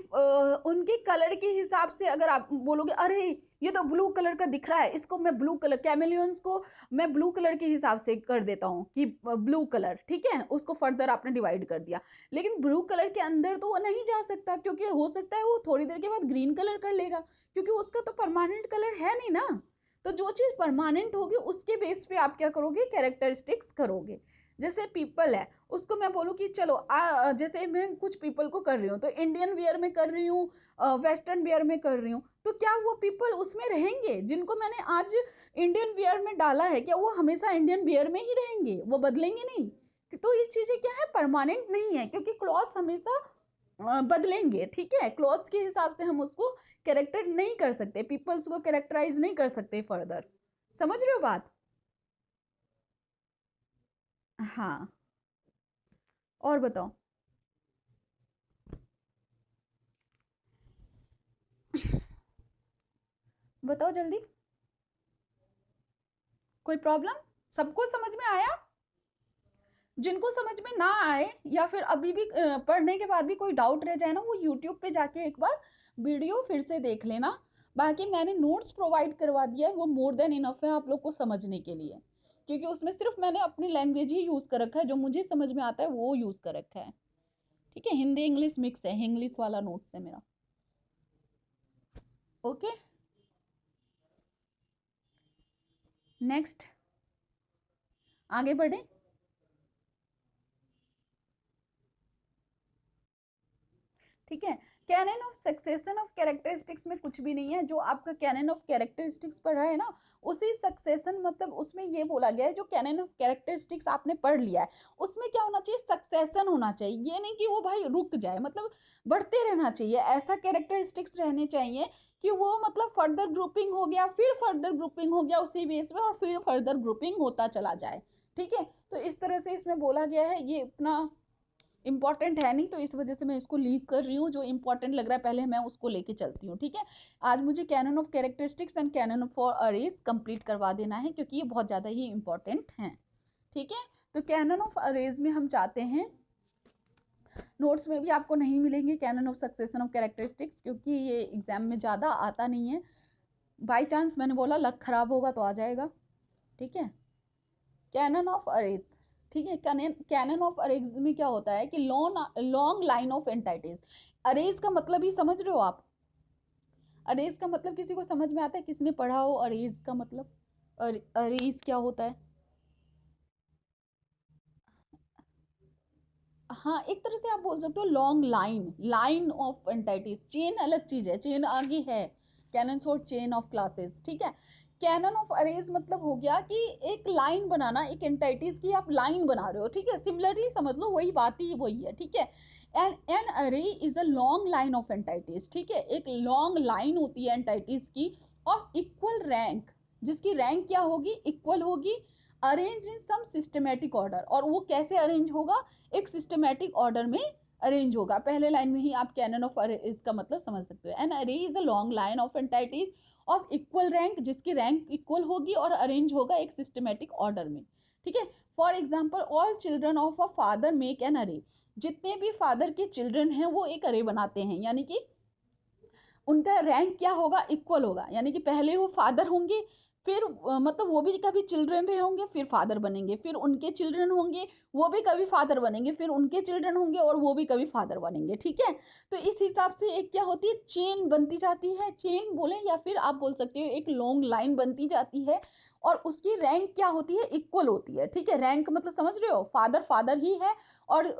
उनके कलर के हिसाब से अगर आप बोलोगे अरे ये तो ब्लू कलर का दिख रहा है, इसको मैं ब्लू कलर, कैमेलियंस को मैं ब्लू कलर के हिसाब से कर देता हूँ कि ब्लू कलर, ठीक है, उसको फर्दर आपने डिवाइड कर दिया। लेकिन ब्लू कलर के अंदर तो वो नहीं जा सकता, क्योंकि हो सकता है वो थोड़ी देर के बाद ग्रीन कलर कर लेगा, क्योंकि उसका तो परमानेंट कलर है नहीं ना। तो जो चीज परमानेंट होगी उसके बेस पे आप क्या करोगे, कैरेक्टरिस्टिक्स करोगे। जैसे पीपल है, उसको मैं बोलूँ कि चलो जैसे मैं कुछ पीपल को कर रही हूँ, तो इंडियन वेयर में कर रही हूँ, वेस्टर्न वेयर में कर रही हूँ, तो क्या वो पीपल उसमें रहेंगे? जिनको मैंने आज इंडियन वेयर में डाला है, क्या वो हमेशा इंडियन वेयर में ही रहेंगे? वो बदलेंगे नहीं। तो ये चीजें क्या है, परमानेंट नहीं है, क्योंकि क्लॉथ्स हमेशा बदलेंगे, ठीक है, क्लॉथ्स के हिसाब से हम उसको कैरेक्टर नहीं कर सकते, पीपल्स को कैरेक्टराइज नहीं कर सकते फर्दर। समझ रहे हो बात? हाँ, और बताओ। बताओ जल्दी, कोई प्रॉब्लम? सबको समझ में आया? जिनको समझ में ना आए या फिर अभी भी पढ़ने के बाद भी कोई डाउट रह जाए ना, वो यूट्यूब पे जाके एक बार वीडियो फिर से देख लेना। बाकी मैंने नोट्स प्रोवाइड करवा दिया है, वो मोर देन इनफ है आप लोग को समझने के लिए, क्योंकि उसमें सिर्फ मैंने अपनी लैंग्वेज ही यूज कर रखा है, जो मुझे समझ में आता है वो यूज कर रखा है। ठीक है, हिंदी इंग्लिश मिक्स है, इंग्लिश वाला नोट्स है मेरा। ओके, नेक्स्ट आगे बढ़े। ठीक है, canon of succession of characteristics में कुछ भी नहीं है। जो आपका कैनन ऑफ कैरेक्टरिस्टिक्स पढ़ा है ना, उसी सक्सेशन, मतलब उसमें ये बोला गया है, जो कैनन ऑफ कैरेक्टरिस्टिक्स आपने पढ़ लिया है उसमें क्या होना चाहिए, सक्सेशन होना चाहिए। ये नहीं कि वो भाई रुक जाए, मतलब बढ़ते रहना चाहिए। ऐसा कैरेक्टरिस्टिक्स रहने चाहिए कि वो मतलब फर्दर ग्रुपिंग हो गया, फिर फर्दर ग्रुपिंग हो गया उसी बेस में, और फिर फर्दर ग्रुपिंग होता चला जाए। ठीक है, तो इस तरह से इसमें बोला गया है। ये इतना इंपॉर्टेंट है नहीं, तो इस वजह से मैं इसको लीव कर रही हूँ। जो इंपॉर्टेंट लग रहा है पहले मैं उसको लेके चलती हूँ। ठीक है, आज मुझे canon of characteristics and canon for array complete करवा देना है, क्योंकि ये बहुत ज़्यादा ही इंपॉर्टेंट हैं। ठीक है, तो कैनन ऑफ अरेज में हम चाहते हैं, नोट्स में भी आपको नहीं मिलेंगे canon of succession of characteristics, क्योंकि ये एग्जाम में ज़्यादा आता नहीं है। बाई चांस मैंने बोला लक खराब होगा तो आ जाएगा। ठीक है, कैनन ऑफ अरेज, ठीक है, कैनन ऑफ अरेज में क्या होता है कि long line of entities. Arrays का मतलब ही समझ रहे हो आप? अरेज का मतलब किसी को समझ में आता है? किसने पढ़ा हो अरेज का मतलब? अरेज क्या होता है? हाँ, एक तरह से आप बोल सकते हो long line of entities. Chain अलग चीज है, चेन आगे है, canon for chain of classes. ठीक है, कैनन ऑफ अरेज मतलब हो गया कि एक लाइन बनाना, एक एंटिटीज की आप लाइन बना रहे हो, ठीक है, सिमिलरली समझ लो, वही बात ही वही है, ठीक है। An array is a long line of entities, ठीक है, एक लॉन्ग लाइन होती है एंटिटीज की ऑफ इक्वल रैंक, जिसकी रैंक क्या होगी, इक्वल होगी, arrange in some systematic order, और वो कैसे अरेंज होगा, एक सिस्टमेटिक ऑर्डर में अरेंज होगा। पहले लाइन में ही आप कैनन ऑफ अरे इसका मतलब समझ सकते हो। N array is a long line of entities of equal rank, जिसकी रैंक इक्वल होगी और अरेंज होगा एक सिस्टमेटिक ऑर्डर में, ठीक है। For example all children of a father make an अरे, जितने भी फादर के चिल्ड्रन हैं वो एक अरे बनाते हैं, यानी कि उनका रैंक क्या होगा, इक्वल होगा, यानी कि पहले वो फादर होंगे, फिर मतलब वो भी कभी चिल्ड्रन रहे होंगे फिर फादर बनेंगे, फिर उनके चिल्ड्रन होंगे वो भी कभी फादर बनेंगे, फिर उनके चिल्ड्रन होंगे और वो भी कभी फादर बनेंगे, ठीक है। तो इस हिसाब से एक क्या होती है, चेन बनती जाती है, चेन बोले या फिर आप बोल सकते हो एक लॉन्ग लाइन बनती जाती है, और उसकी रैंक क्या होती है, इक्वल होती है, ठीक है। रैंक मतलब समझ रहे हो, फादर फादर ही है और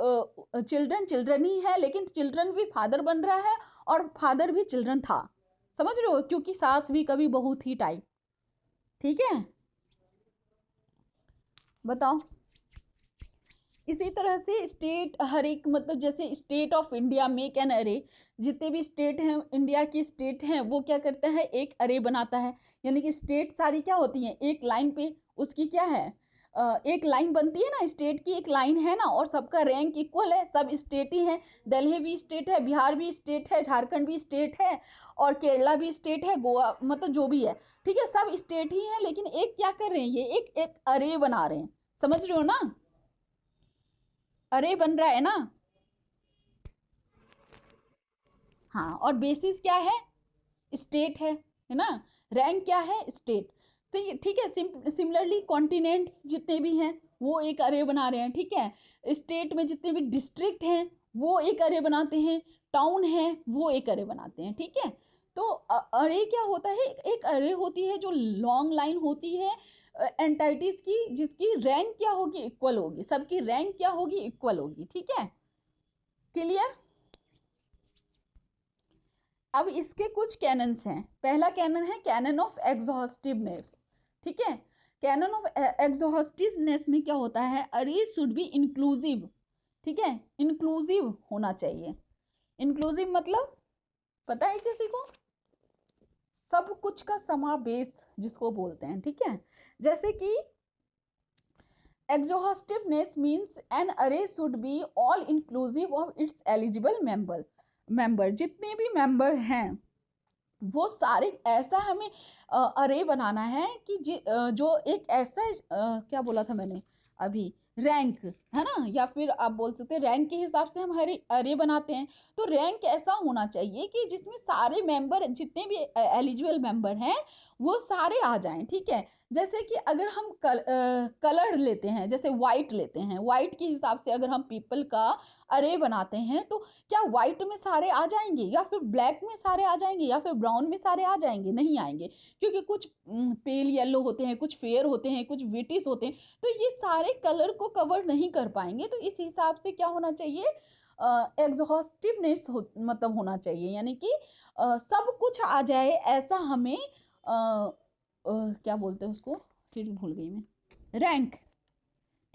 चिल्ड्रन चिल्ड्रन ही है, लेकिन चिल्ड्रन भी फादर बन रहा है और फादर भी चिल्ड्रन था, समझ रहे हो, क्योंकि सास भी कभी बहू थी टाइप, ठीक है। बताओ। इसी तरह से स्टेट, हर एक मतलब जैसे state of India make an अरे, जितने भी स्टेट हैं इंडिया की स्टेट हैं वो क्या करता है, एक अरे बनाता है, यानी कि स्टेट सारी क्या होती हैं, एक लाइन पे उसकी क्या है, एक लाइन बनती है ना, स्टेट की एक लाइन है ना, और सबका रैंक इक्वल है, सब स्टेट ही हैं, दिल्ली भी स्टेट है, बिहार भी स्टेट है, झारखंड भी स्टेट है, और केरला भी स्टेट है, गोवा मतलब जो भी है, ठीक है, सब स्टेट ही है, लेकिन एक क्या कर रहे हैं, ये एक एक अरे बना रहे हैं, समझ रहे हो ना, अरे बन रहा है ना। हाँ, और बेसिस क्या है, स्टेट है ना, रैंक क्या है, स्टेट। तो ये ठीक है, सिमिलरली कॉन्टिनेंट्स जितने भी हैं वो एक अरे बना रहे हैं, ठीक है। स्टेट में जितने भी डिस्ट्रिक्ट हैं वो एक अरे बनाते हैं, टाउन है वो एक अरे बनाते हैं, ठीक है। तो अरे क्या होता है, एक अरे होती है जो लॉन्ग लाइन होती है एंटाइटीज की, जिसकी रैंक क्या होगी, इक्वल होगी, सबकी रैंक क्या होगी, इक्वल होगी, ठीक है, क्लियर। अब इसके कुछ कैनन्स हैं। पहला कैनन है कैनन ऑफ एग्जॉस्टिवनेस, ठीक है। कैनन ऑफ एग्जॉस्टिवनेस में क्या होता है, अरे शुड बी इंक्लूसिव, ठीक है, इंक्लूसिव होना चाहिए। इंक्लूसिव मतलब पता है किसी को, सब कुछ का समावेश जिसको बोलते हैं, ठीक है। जैसे कि exhaustiveness means an array should be all inclusive of its eligible member, जितने भी मेंबर हैं वो सारे, ऐसा हमें अरे बनाना है कि जो एक ऐसा क्या बोला था मैंने अभी, रैंक है ना, या फिर आप बोल सकते हैं रैंक के हिसाब से हम हरे अरे बनाते हैं, तो रैंक ऐसा होना चाहिए कि जिसमें सारे मेंबर जितने भी एलिजिबल मेंबर हैं वो सारे आ जाएं, ठीक है। जैसे कि अगर हम कलर लेते हैं, जैसे व्हाइट लेते हैं, व्हाइट के हिसाब से अगर हम पीपल का अरे बनाते हैं, तो क्या व्हाइट में सारे आ जाएंगे, या फिर ब्लैक में सारे आ जाएंगे, या फिर ब्राउन में सारे आ जाएंगे, नहीं आएंगे, क्योंकि कुछ पेल येलो होते हैं, कुछ फेयर होते हैं, कुछ विटिश होते हैं, तो ये सारे कलर को कवर नहीं कर पाएंगे। तो इस हिसाब से क्या होना चाहिए, एग्जॉस्टिवनेस मतलब होना चाहिए, यानी कि सब कुछ आ जाए, ऐसा हमें क्या बोलते हैं उसको, फिर भूल गई मैं, रैंक,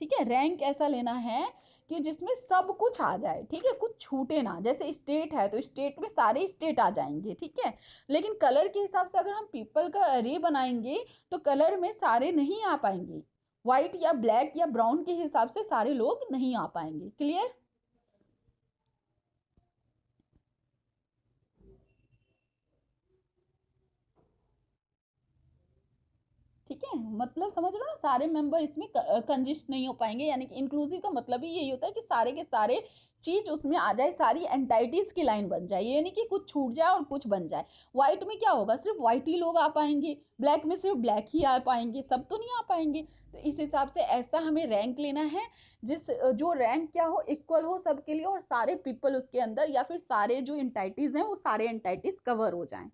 ठीक है, रैंक ऐसा लेना है कि जिसमें सब कुछ आ जाए, ठीक है, कुछ छूटे ना। जैसे स्टेट है तो स्टेट में सारे स्टेट आ जाएंगे, ठीक है, लेकिन कलर के हिसाब से अगर हम पीपल का अरे बनाएंगे तो कलर में सारे नहीं आ पाएंगे, व्हाइट या ब्लैक या ब्राउन के हिसाब से सारे लोग नहीं आ पाएंगे, क्लियर। ठीक है, मतलब समझ रहे हो ना, सारे मेंबर इसमें कंजिस्ट नहीं हो पाएंगे, यानी कि इंक्लूसिव का मतलब ही यही होता है कि सारे के सारे चीज उसमें आ जाए, सारी एंटाइटीज की लाइन बन जाए, यानी कि कुछ छूट जाए और कुछ बन जाए। व्हाइट में क्या होगा, सिर्फ व्हाइट ही लोग आ पाएंगे, ब्लैक में सिर्फ ब्लैक ही आ पाएंगे, सब तो नहीं आ पाएंगे। तो इस हिसाब से ऐसा हमें रैंक लेना है जिस जो रैंक क्या हो, इक्वल हो सबके लिए, और सारे पीपल उसके अंदर या फिर सारे जो एंटाइटीज हैं वो सारे एंटाइटीज कवर हो जाएं,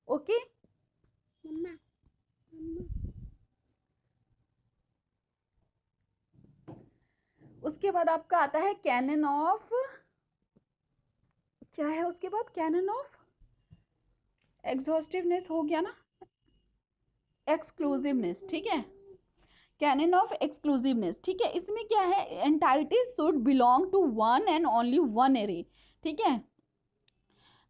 ओके। उसके बाद आपका आता है कैनन ऑफ, क्या है उसके बाद, कैनन ऑफ एग्जॉस्टिवनेस हो गया ना, एक्सक्लूसिवनेस, ठीक है, कैनन ऑफ एक्सक्लूसिवनेस, ठीक है, इसमें क्या है, entities should belong to one and only one array, ठीक है,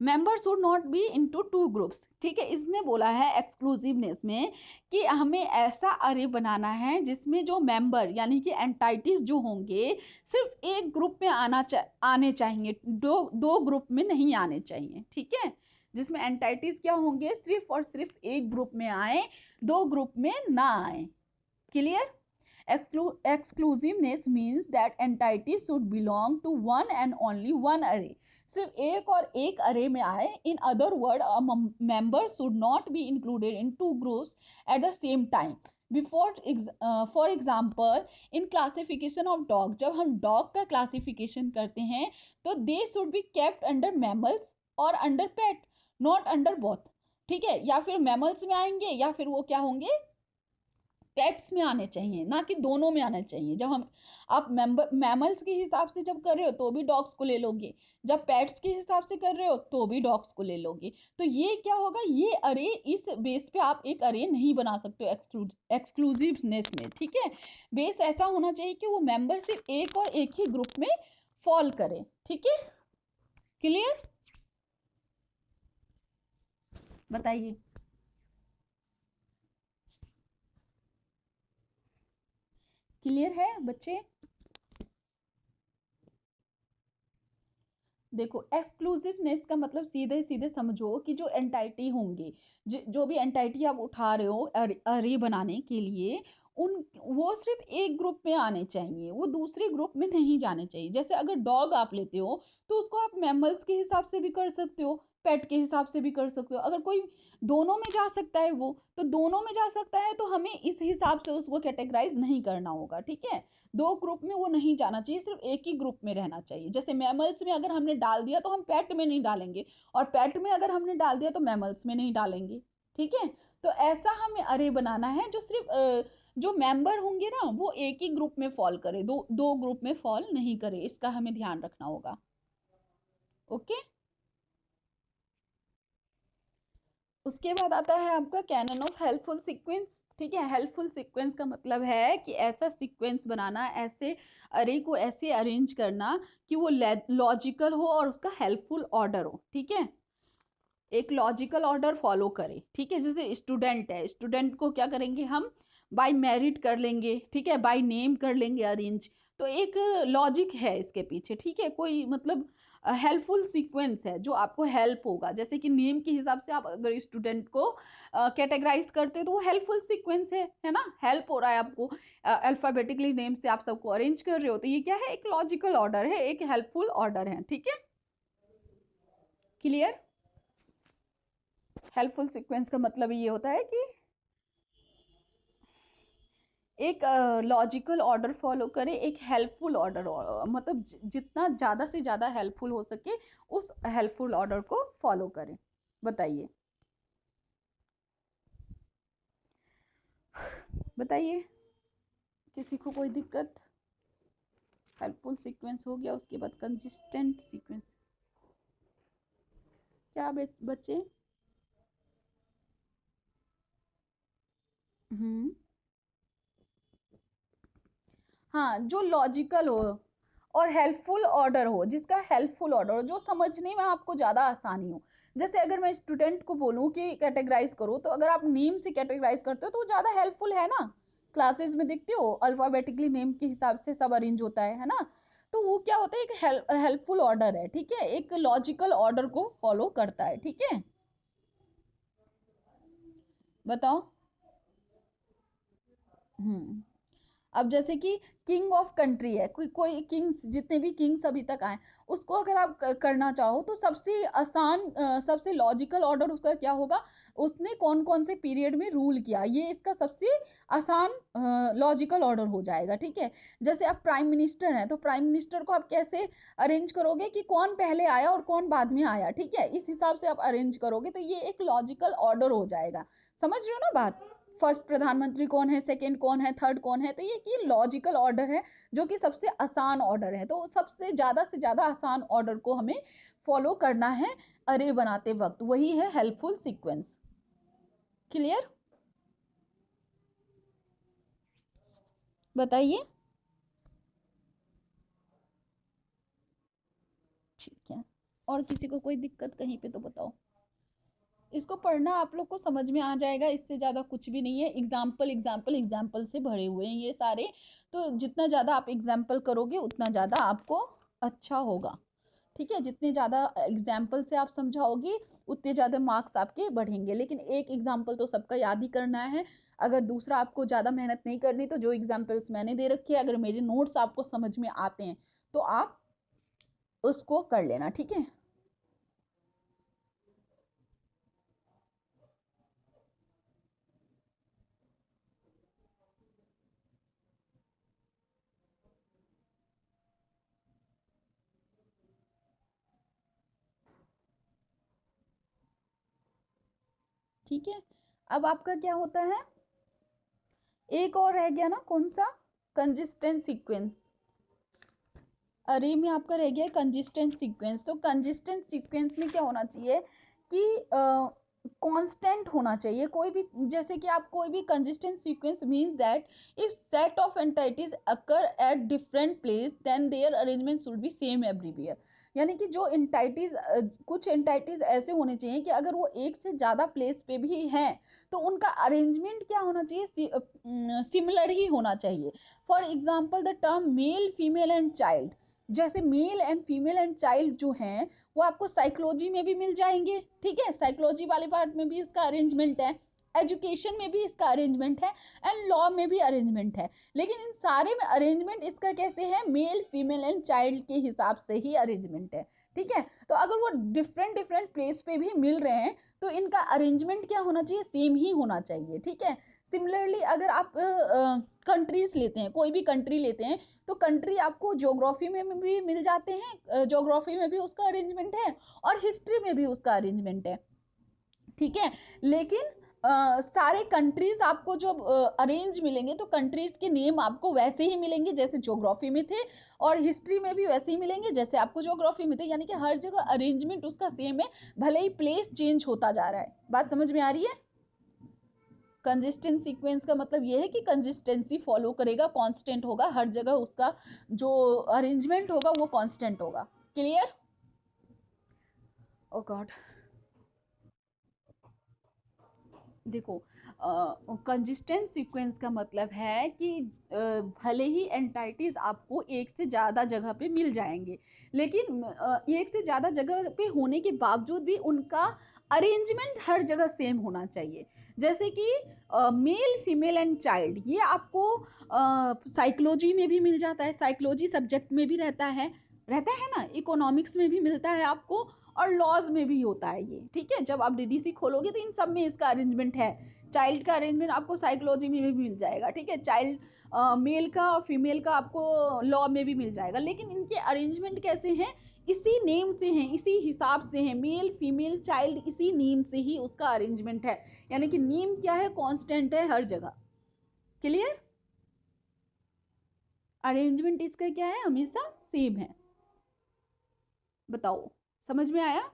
member should not be into two groups, ठीक है, इसने बोला है एक्सक्लूसिवनेस में कि हमें ऐसा अरे बनाना है जिसमें जो मेंबर यानी कि एंटाइटीज जो होंगे सिर्फ एक ग्रुप में आने चाहिए, दो ग्रुप में नहीं आने चाहिए, ठीक है, जिसमें एंटाइटीज क्या होंगे, सिर्फ और सिर्फ एक ग्रुप में आए, दो ग्रुप में ना आए। Clear? Exclusiveness means that entity should belong to one and only one array. सिर्फ एक और एक अरे में आए. In other word, a member should not be included in two groups at the same time. For example, in classification of dog, जब हम dog का classification करते हैं तो they should be kept under mammals और under pet, not under both. ठीक है, या फिर mammals में आएंगे या फिर वो क्या होंगे, पेट्स में आने चाहिए, ना कि दोनों में आना चाहिए। जब हम आप मैमल्स के हिसाब से जब कर रहे हो तो भी डॉग्स को ले लोगे, जब पेट्स के हिसाब से कर रहे हो तो भी डॉग्स को ले लोगे। तो ये क्या होगा, ये अरे इस बेस पे आप एक अरे नहीं बना सकते हो एक्सक्लूसिवनेस में, ठीक है। बेस ऐसा होना चाहिए कि वो मेंबर सिर्फ एक और एक ही ग्रुप में फॉल करे, ठीक है। क्लियर? बताइए। क्लियर है बच्चे? देखो, एक्सक्लूसिवनेस का मतलब सीधे सीधे समझो कि जो एंटाइटी होंगे, जो भी एंटाइटी आप उठा रहे हो अरे बनाने के लिए, उन वो सिर्फ एक ग्रुप में आने चाहिए, वो दूसरे ग्रुप में नहीं जाने चाहिए। जैसे अगर डॉग आप लेते हो तो उसको आप मैमल्स के हिसाब से भी कर सकते हो, पेट के हिसाब से भी कर सकते हो। अगर कोई दोनों में जा सकता है वो तो दोनों में जा सकता है, तो हमें इस हिसाब से उसको कैटेगराइज नहीं करना होगा, ठीक है। दो ग्रुप में वो नहीं जाना चाहिए, सिर्फ एक ही ग्रुप में रहना चाहिए। जैसे मैमल्स में अगर हमने डाल दिया तो हम पेट में नहीं डालेंगे, और पेट में अगर हमने डाल दिया तो मैमल्स में नहीं डालेंगे, ठीक है। तो ऐसा हमें अरे बनाना है जो सिर्फ जो मेंबर होंगे ना वो एक ही ग्रुप में फॉल करे, दो दो ग्रुप में फॉल नहीं करे, इसका हमें ध्यान रखना होगा। ओके। उसके बाद आता है आपका कैनन ऑफ हेल्पफुल सीक्वेंस, ठीक है। हेल्पफुल सीक्वेंस का मतलब है कि ऐसा सीक्वेंस बनाना, ऐसे अरे को ऐसे अरेंज करना कि वो लॉजिकल हो और उसका हेल्पफुल ऑर्डर हो, ठीक है। एक लॉजिकल ऑर्डर फॉलो करे, ठीक है। जैसे स्टूडेंट है, स्टूडेंट को क्या करेंगे हम, बाय मेरिट कर लेंगे, ठीक है, बाय नेम कर लेंगे अरेंज। तो एक लॉजिक है इसके पीछे, ठीक है। कोई मतलब हेल्पफुल सीक्वेंस है जो आपको हेल्प होगा। जैसे कि नेम के हिसाब से आप अगर स्टूडेंट को कैटेगराइज करते हो तो वो हेल्पफुल सीक्वेंस है ना, हेल्प हो रहा है आपको, अल्फाबेटिकली नेम से आप सबको अरेंज कर रहे हो, तो ये क्या है, एक लॉजिकल ऑर्डर है, एक हेल्पफुल ऑर्डर है, ठीक है। क्लियर? हेल्पफुल सीक्वेंस का मतलब ये होता है कि एक लॉजिकल ऑर्डर फॉलो करे, एक हेल्पफुल ऑर्डर, मतलब जितना ज़्यादा से ज़्यादा हेल्पफुल हो सके उस हेल्पफुल ऑर्डर को फॉलो करें। बताइए, बताइए, किसी को कोई दिक्कत? हेल्पफुल सीक्वेंस हो गया, उसके बाद कंसिस्टेंट सीक्वेंस। क्या बच्चे? हाँ, जो लॉजिकल हो और हेल्पफुल ऑर्डर हो, जिसका हेल्पफुल ऑर्डर हो, जो समझने में आपको ज़्यादा आसानी हो। जैसे अगर मैं स्टूडेंट को बोलूँ कि कैटेगराइज करो, तो अगर आप नेम से कैटेगराइज करते हो तो वो ज़्यादा हेल्पफुल है ना। क्लासेस में देखते हो अल्फाबेटिकली नेम के हिसाब से सब अरेंज होता है ना। तो वो क्या होता है, एक हेल्पफुल ऑर्डर है, ठीक है, एक लॉजिकल ऑर्डर को फॉलो करता है, ठीक है। बताओ। अब जैसे कि किंग ऑफ कंट्री है, कोई किंग्स, जितने भी किंग्स अभी तक आए, उसको अगर आप करना चाहो तो सबसे आसान सबसे लॉजिकल ऑर्डर उसका क्या होगा, उसने कौन कौन से पीरियड में रूल किया, ये इसका सबसे आसान लॉजिकल ऑर्डर हो जाएगा, ठीक है। जैसे आप प्राइम मिनिस्टर हैं तो प्राइम मिनिस्टर को आप कैसे अरेंज करोगे कि कौन पहले आया और कौन बाद में आया, ठीक है, इस हिसाब से आप अरेंज करोगे तो ये एक लॉजिकल ऑर्डर हो जाएगा। समझ रहे हो ना बात? फर्स्ट प्रधानमंत्री कौन है, सेकंड कौन है, थर्ड कौन है, तो ये लॉजिकल ऑर्डर है जो कि सबसे आसान ऑर्डर है। तो सबसे ज़्यादा से ज़्यादा आसान ऑर्डर को हमें फॉलो करना है अरे बनाते वक्त, वही है हेल्पफुल सीक्वेंस। क्लियर? बताइए। ठीक है, और किसी को कोई दिक्कत कहीं पे तो बताओ। इसको पढ़ना आप लोग को समझ में आ जाएगा, इससे ज़्यादा कुछ भी नहीं है। एग्जाम्पल एग्जाम्पल एग्जाम्पल से भरे हुए हैं ये सारे, तो जितना ज़्यादा आप एग्जाम्पल करोगे उतना ज़्यादा आपको अच्छा होगा। ठीक है, जितने ज़्यादा एग्जाम्पल से आप समझाओगे उतने ज़्यादा मार्क्स आपके बढ़ेंगे। लेकिन एक एग्जाम्पल तो सबका याद ही करना है। अगर दूसरा आपको ज़्यादा मेहनत नहीं करनी तो जो एग्जाम्पल्स मैंने दे रखे हैं, अगर मेरे नोट्स आपको समझ में आते हैं तो आप उसको कर लेना। ठीक है, ठीक है। अब आपका क्या होता है, एक और रह गया ना, कौन सा? Consistent sequence. अरे में आपका रह गया कंसिस्टेंट सीक्वेंस। तो कंसिस्टेंट सीक्वेंस में क्या होना चाहिए कि कांस्टेंट होना चाहिए कोई भी। जैसे कि आप कोई भी consistent sequence means that if set of entities occur at different place then their arrangement should be same everywhere. यानी कि जो एंटिटीज, कुछ एंटिटीज ऐसे होने चाहिए कि अगर वो एक से ज्यादा प्लेस पे भी हैं तो उनका अरेंजमेंट क्या होना चाहिए, सिमिलर ही होना चाहिए। For example the term male female and child, जैसे male and female and child जो हैं वो आपको साइकोलॉजी में भी मिल जाएंगे। ठीक है, साइकोलॉजी वाले पार्ट में भी इसका अरेंजमेंट है, एजुकेशन में भी इसका अरेंजमेंट है, एंड लॉ में भी अरेंजमेंट है। लेकिन इन सारे में अरेंजमेंट इसका कैसे है, मेल फीमेल एंड चाइल्ड के हिसाब से ही अरेंजमेंट है। ठीक है, तो अगर वो डिफरेंट डिफरेंट प्लेस पे भी मिल रहे हैं तो इनका अरेंजमेंट क्या होना चाहिए, सेम ही होना चाहिए। ठीक है, सिमिलरली अगर आप कंट्रीज लेते हैं, कोई भी कंट्री लेते हैं तो कंट्री आपको ज्योग्राफी में भी मिल जाते हैं, ज्योग्राफी में भी उसका अरेंजमेंट है और हिस्ट्री में भी उसका अरेंजमेंट है। ठीक है, लेकिन सारे कंट्रीज आपको जो अरेंज मिलेंगे तो कंट्रीज के नेम आपको वैसे ही मिलेंगे जैसे ज्योग्राफी में थे, और हिस्ट्री में भी वैसे ही मिलेंगे जैसे आपको ज्योग्राफी में थे। यानी कि हर जगह अरेंजमेंट उसका सेम है, भले ही प्लेस चेंज होता जा रहा है। बात समझ में आ रही है? कंसिस्टेंट सीक्वेंस का मतलब ये है कि कंसिस्टेंसी फॉलो करेगा, कांस्टेंट होगा, हर जगह उसका जो अरेंजमेंट होगा वो कांस्टेंट होगा। क्लियर? ओ गॉड, देखो, कंसिस्टेंट सीक्वेंस का मतलब है कि भले ही एंटाइटीज आपको एक से ज़्यादा जगह पे मिल जाएंगे, लेकिन एक से ज़्यादा जगह पे होने के बावजूद भी उनका अरेंजमेंट हर जगह सेम होना चाहिए। जैसे कि मेल फीमेल एंड चाइल्ड, ये आपको साइकोलॉजी में भी मिल जाता है, साइकोलॉजी सब्जेक्ट में भी रहता है ना, इकोनॉमिक्स में भी मिलता है आपको, और लॉज में भी होता है ये। ठीक है, जब आप डीडीसी खोलोगे तो इन सब में इसका अरेंजमेंट है। चाइल्ड का अरेंजमेंट आपको साइकोलॉजी में भी मिल जाएगा। ठीक है, चाइल्ड मेल का और फीमेल का आपको लॉ में भी मिल जाएगा। लेकिन इनके अरेंजमेंट कैसे हैं, इसी नेम से हैं, इसी हिसाब से हैं, मेल फीमेल चाइल्ड, इसी नेम से ही उसका अरेंजमेंट है। यानी कि नेम क्या है, कांस्टेंट है हर जगह। क्लियर? अरेंजमेंट इसका क्या है, हमेशा सेम है। बताओ, समझ में आया?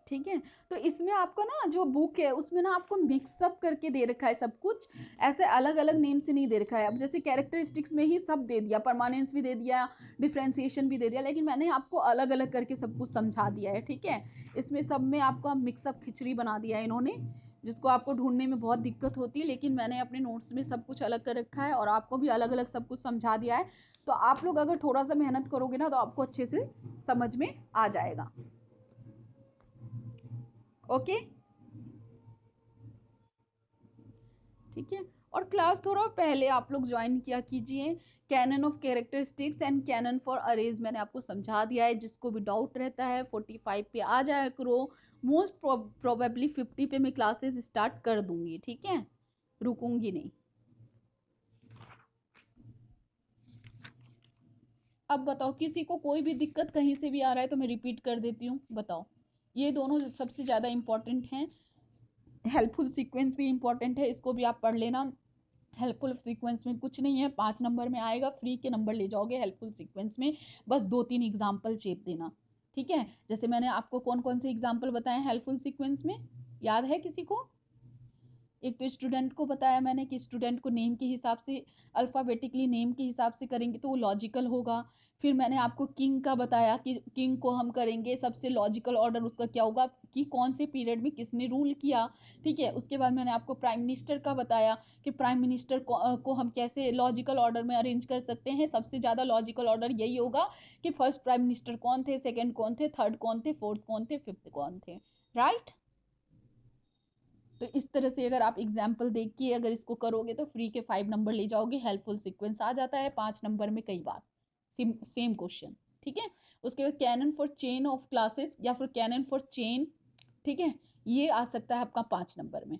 ठीक है, तो इसमें आपका ना जो बुक है उसमें ना आपको मिक्सअप करके दे रखा है सब कुछ, ऐसे अलग अलग नेम से नहीं दे रखा है। अब जैसे कैरेक्टरिस्टिक्स में ही सब दे दिया, परमानेंस भी दे दिया, डिफ्रेंसिएशन भी दे दिया, लेकिन मैंने आपको अलग अलग करके सब कुछ समझा दिया है। ठीक है, इसमें सब में आपका मिक्सअप खिचड़ी बना दिया है इन्होंने, जिसको आपको ढूंढने में बहुत दिक्कत होती है। लेकिन मैंने अपने नोट्स में सब कुछ अलग कर रखा है और आपको भी अलग अलग सब कुछ समझा दिया है। तो आप लोग अगर थोड़ा सा मेहनत करोगे ना तो आपको अच्छे से समझ में आ जाएगा। ओके, ठीक है। और क्लास थोड़ा पहले आप लोग ज्वाइन किया कीजिए। Canon of characteristics and canon for array मैंने आपको समझा दिया है। जिसको भी डाउट रहता है 45 पे आ जाया करो। मोस्ट प्रोबेबली 50 पे मैं क्लासेस स्टार्ट कर दूंगी। ठीक है, रुकूंगी नहीं। अब बताओ, किसी को कोई भी दिक्कत कहीं से भी आ रहा है तो मैं रिपीट कर देती हूँ। बताओ, ये दोनों सबसे ज़्यादा इंपॉर्टेंट हैं। हेल्पफुल सीक्वेंस भी इंपॉर्टेंट है, इसको भी आप पढ़ लेना। हेल्पफुल सीक्वेंस में कुछ नहीं है, 5 नंबर में आएगा, फ्री के नंबर ले जाओगे हेल्पफुल सीक्वेंस में। बस 2-3 एग्जाम्पल चेप देना। ठीक है, जैसे मैंने आपको कौन कौन से एग्जाम्पल बताए हेल्पफुल सीक्वेंस में, याद है किसी को? एक तो स्टूडेंट को बताया मैंने कि स्टूडेंट को नेम के हिसाब से अल्फ़ाबेटिकली नेम के हिसाब से करेंगे तो वो लॉजिकल होगा। फिर मैंने आपको किंग का बताया कि किंग को हम करेंगे सबसे लॉजिकल ऑर्डर उसका क्या होगा कि कौन से पीरियड में किसने रूल किया, ठीक है। उसके बाद मैंने आपको प्राइम मिनिस्टर का बताया कि प्राइम मिनिस्टर को हम कैसे लॉजिकल ऑर्डर में अरेंज कर सकते हैं। सबसे ज़्यादा लॉजिकल ऑर्डर यही होगा कि फर्स्ट प्राइम मिनिस्टर कौन थे, सेकेंड कौन थे, थर्ड कौन थे, फोर्थ कौन थे, फिफ्थ कौन थे, राइट। तो इस तरह से अगर आप एग्जाम्पल देख के अगर इसको करोगे तो फ्री के 5 नंबर ले जाओगे। हेल्पफुल सीक्वेंस आ जाता है 5 नंबर में कई बार, सेम क्वेश्चन, ठीक है। उसके बाद canon for chain of classes या फिर कैनन फॉर चेन, ठीक है, ये आ सकता है आपका 5 नंबर में।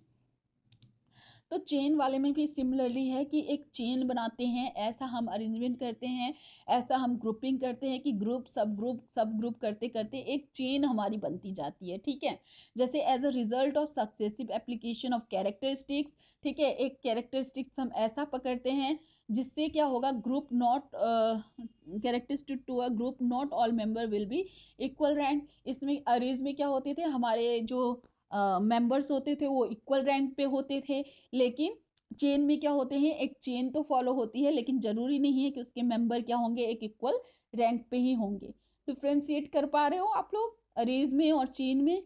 तो चेन वाले में भी सिमिलरली है कि एक चेन बनाते हैं, ऐसा हम अरेंजमेंट करते हैं, ऐसा हम ग्रुपिंग करते हैं कि ग्रुप सब ग्रुप करते करते एक चेन हमारी बनती जाती है, ठीक है। जैसे as a result of successive application of characteristics, ठीक है, एक कैरेक्टरिस्टिक्स हम ऐसा पकड़ते हैं जिससे क्या होगा, group not characteristic to a group not all member will be equal rank. इसमें अरेज में क्या होते थे, हमारे जो मेंबर्स होते थे वो इक्वल रैंक पे होते थे, लेकिन चेन में क्या होते हैं, एक चेन तो फॉलो होती है लेकिन जरूरी नहीं है कि उसके मेंबर क्या होंगे, एक इक्वल रैंक पे ही होंगे। डिफ्रेंशिएट कर पा रहे हो आप लोग अरेज में और चेन में?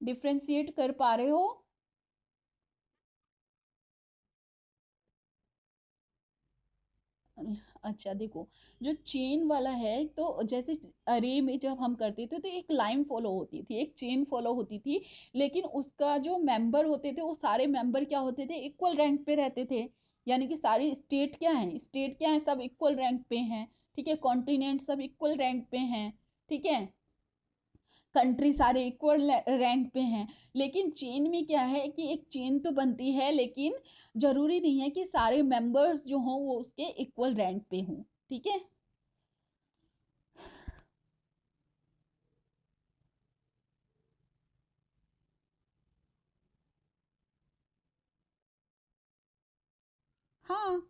डिफ्रेंशिएट कर पा रहे हो? अच्छा देखो, जो चेन वाला है तो जैसे अरे में जब हम करते थे तो एक लाइन फॉलो होती थी, एक चेन फॉलो होती थी, लेकिन उसका जो मेंबर होते थे वो सारे मेंबर क्या होते थे, इक्वल रैंक पे रहते थे। यानी कि सारी स्टेट क्या है, स्टेट क्या है, सब इक्वल रैंक पे हैं, ठीक है। कॉन्टिनेंट सब इक्वल रैंक पे हैं, ठीक है। कंट्री सारे इक्वल रैंक पे हैं। लेकिन चेन में क्या है कि एक चेन तो बनती है लेकिन जरूरी नहीं है कि सारे मेंबर्स जो हों वो उसके इक्वल रैंक पे हों, ठीक है। हाँ,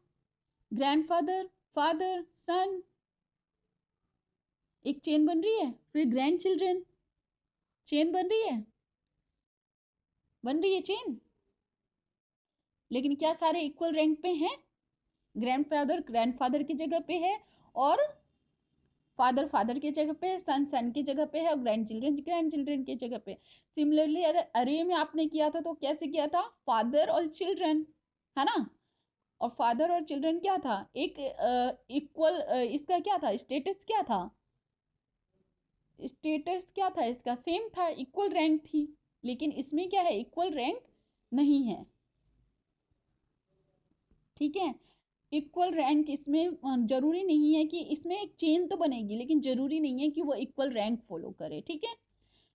ग्रैंडफादर, फादर, सन, एक चेन बन रही है। फिर ग्रैंड चिल्ड्रन, चेन बन रही है, बन रही है चेन। लेकिन क्या सारे इक्वल रैंक पे हैं? ग्रैंडफादर ग्रैंडफादर की जगह पे है, और फादर फादर की जगह पे है, सन सन की जगह पे है, और ग्रैंड चिल्ड्रन की जगह पे। सिमिलरली अगर अरे में आपने किया था तो कैसे किया था, फादर और चिल्ड्रन, है ना। और फादर और चिल्ड्रन क्या था, एक इक्वल इसका क्या था, स्टेटस क्या था, स्टेटस क्या था इसका, सेम था, इक्वल रैंक थी। लेकिन इसमें क्या है, इक्वल रैंक नहीं है, ठीक है। इक्वल रैंक इसमें जरूरी नहीं है कि इसमें एक चेन तो बनेगी लेकिन जरूरी नहीं है कि वो इक्वल रैंक फॉलो करे, ठीक है।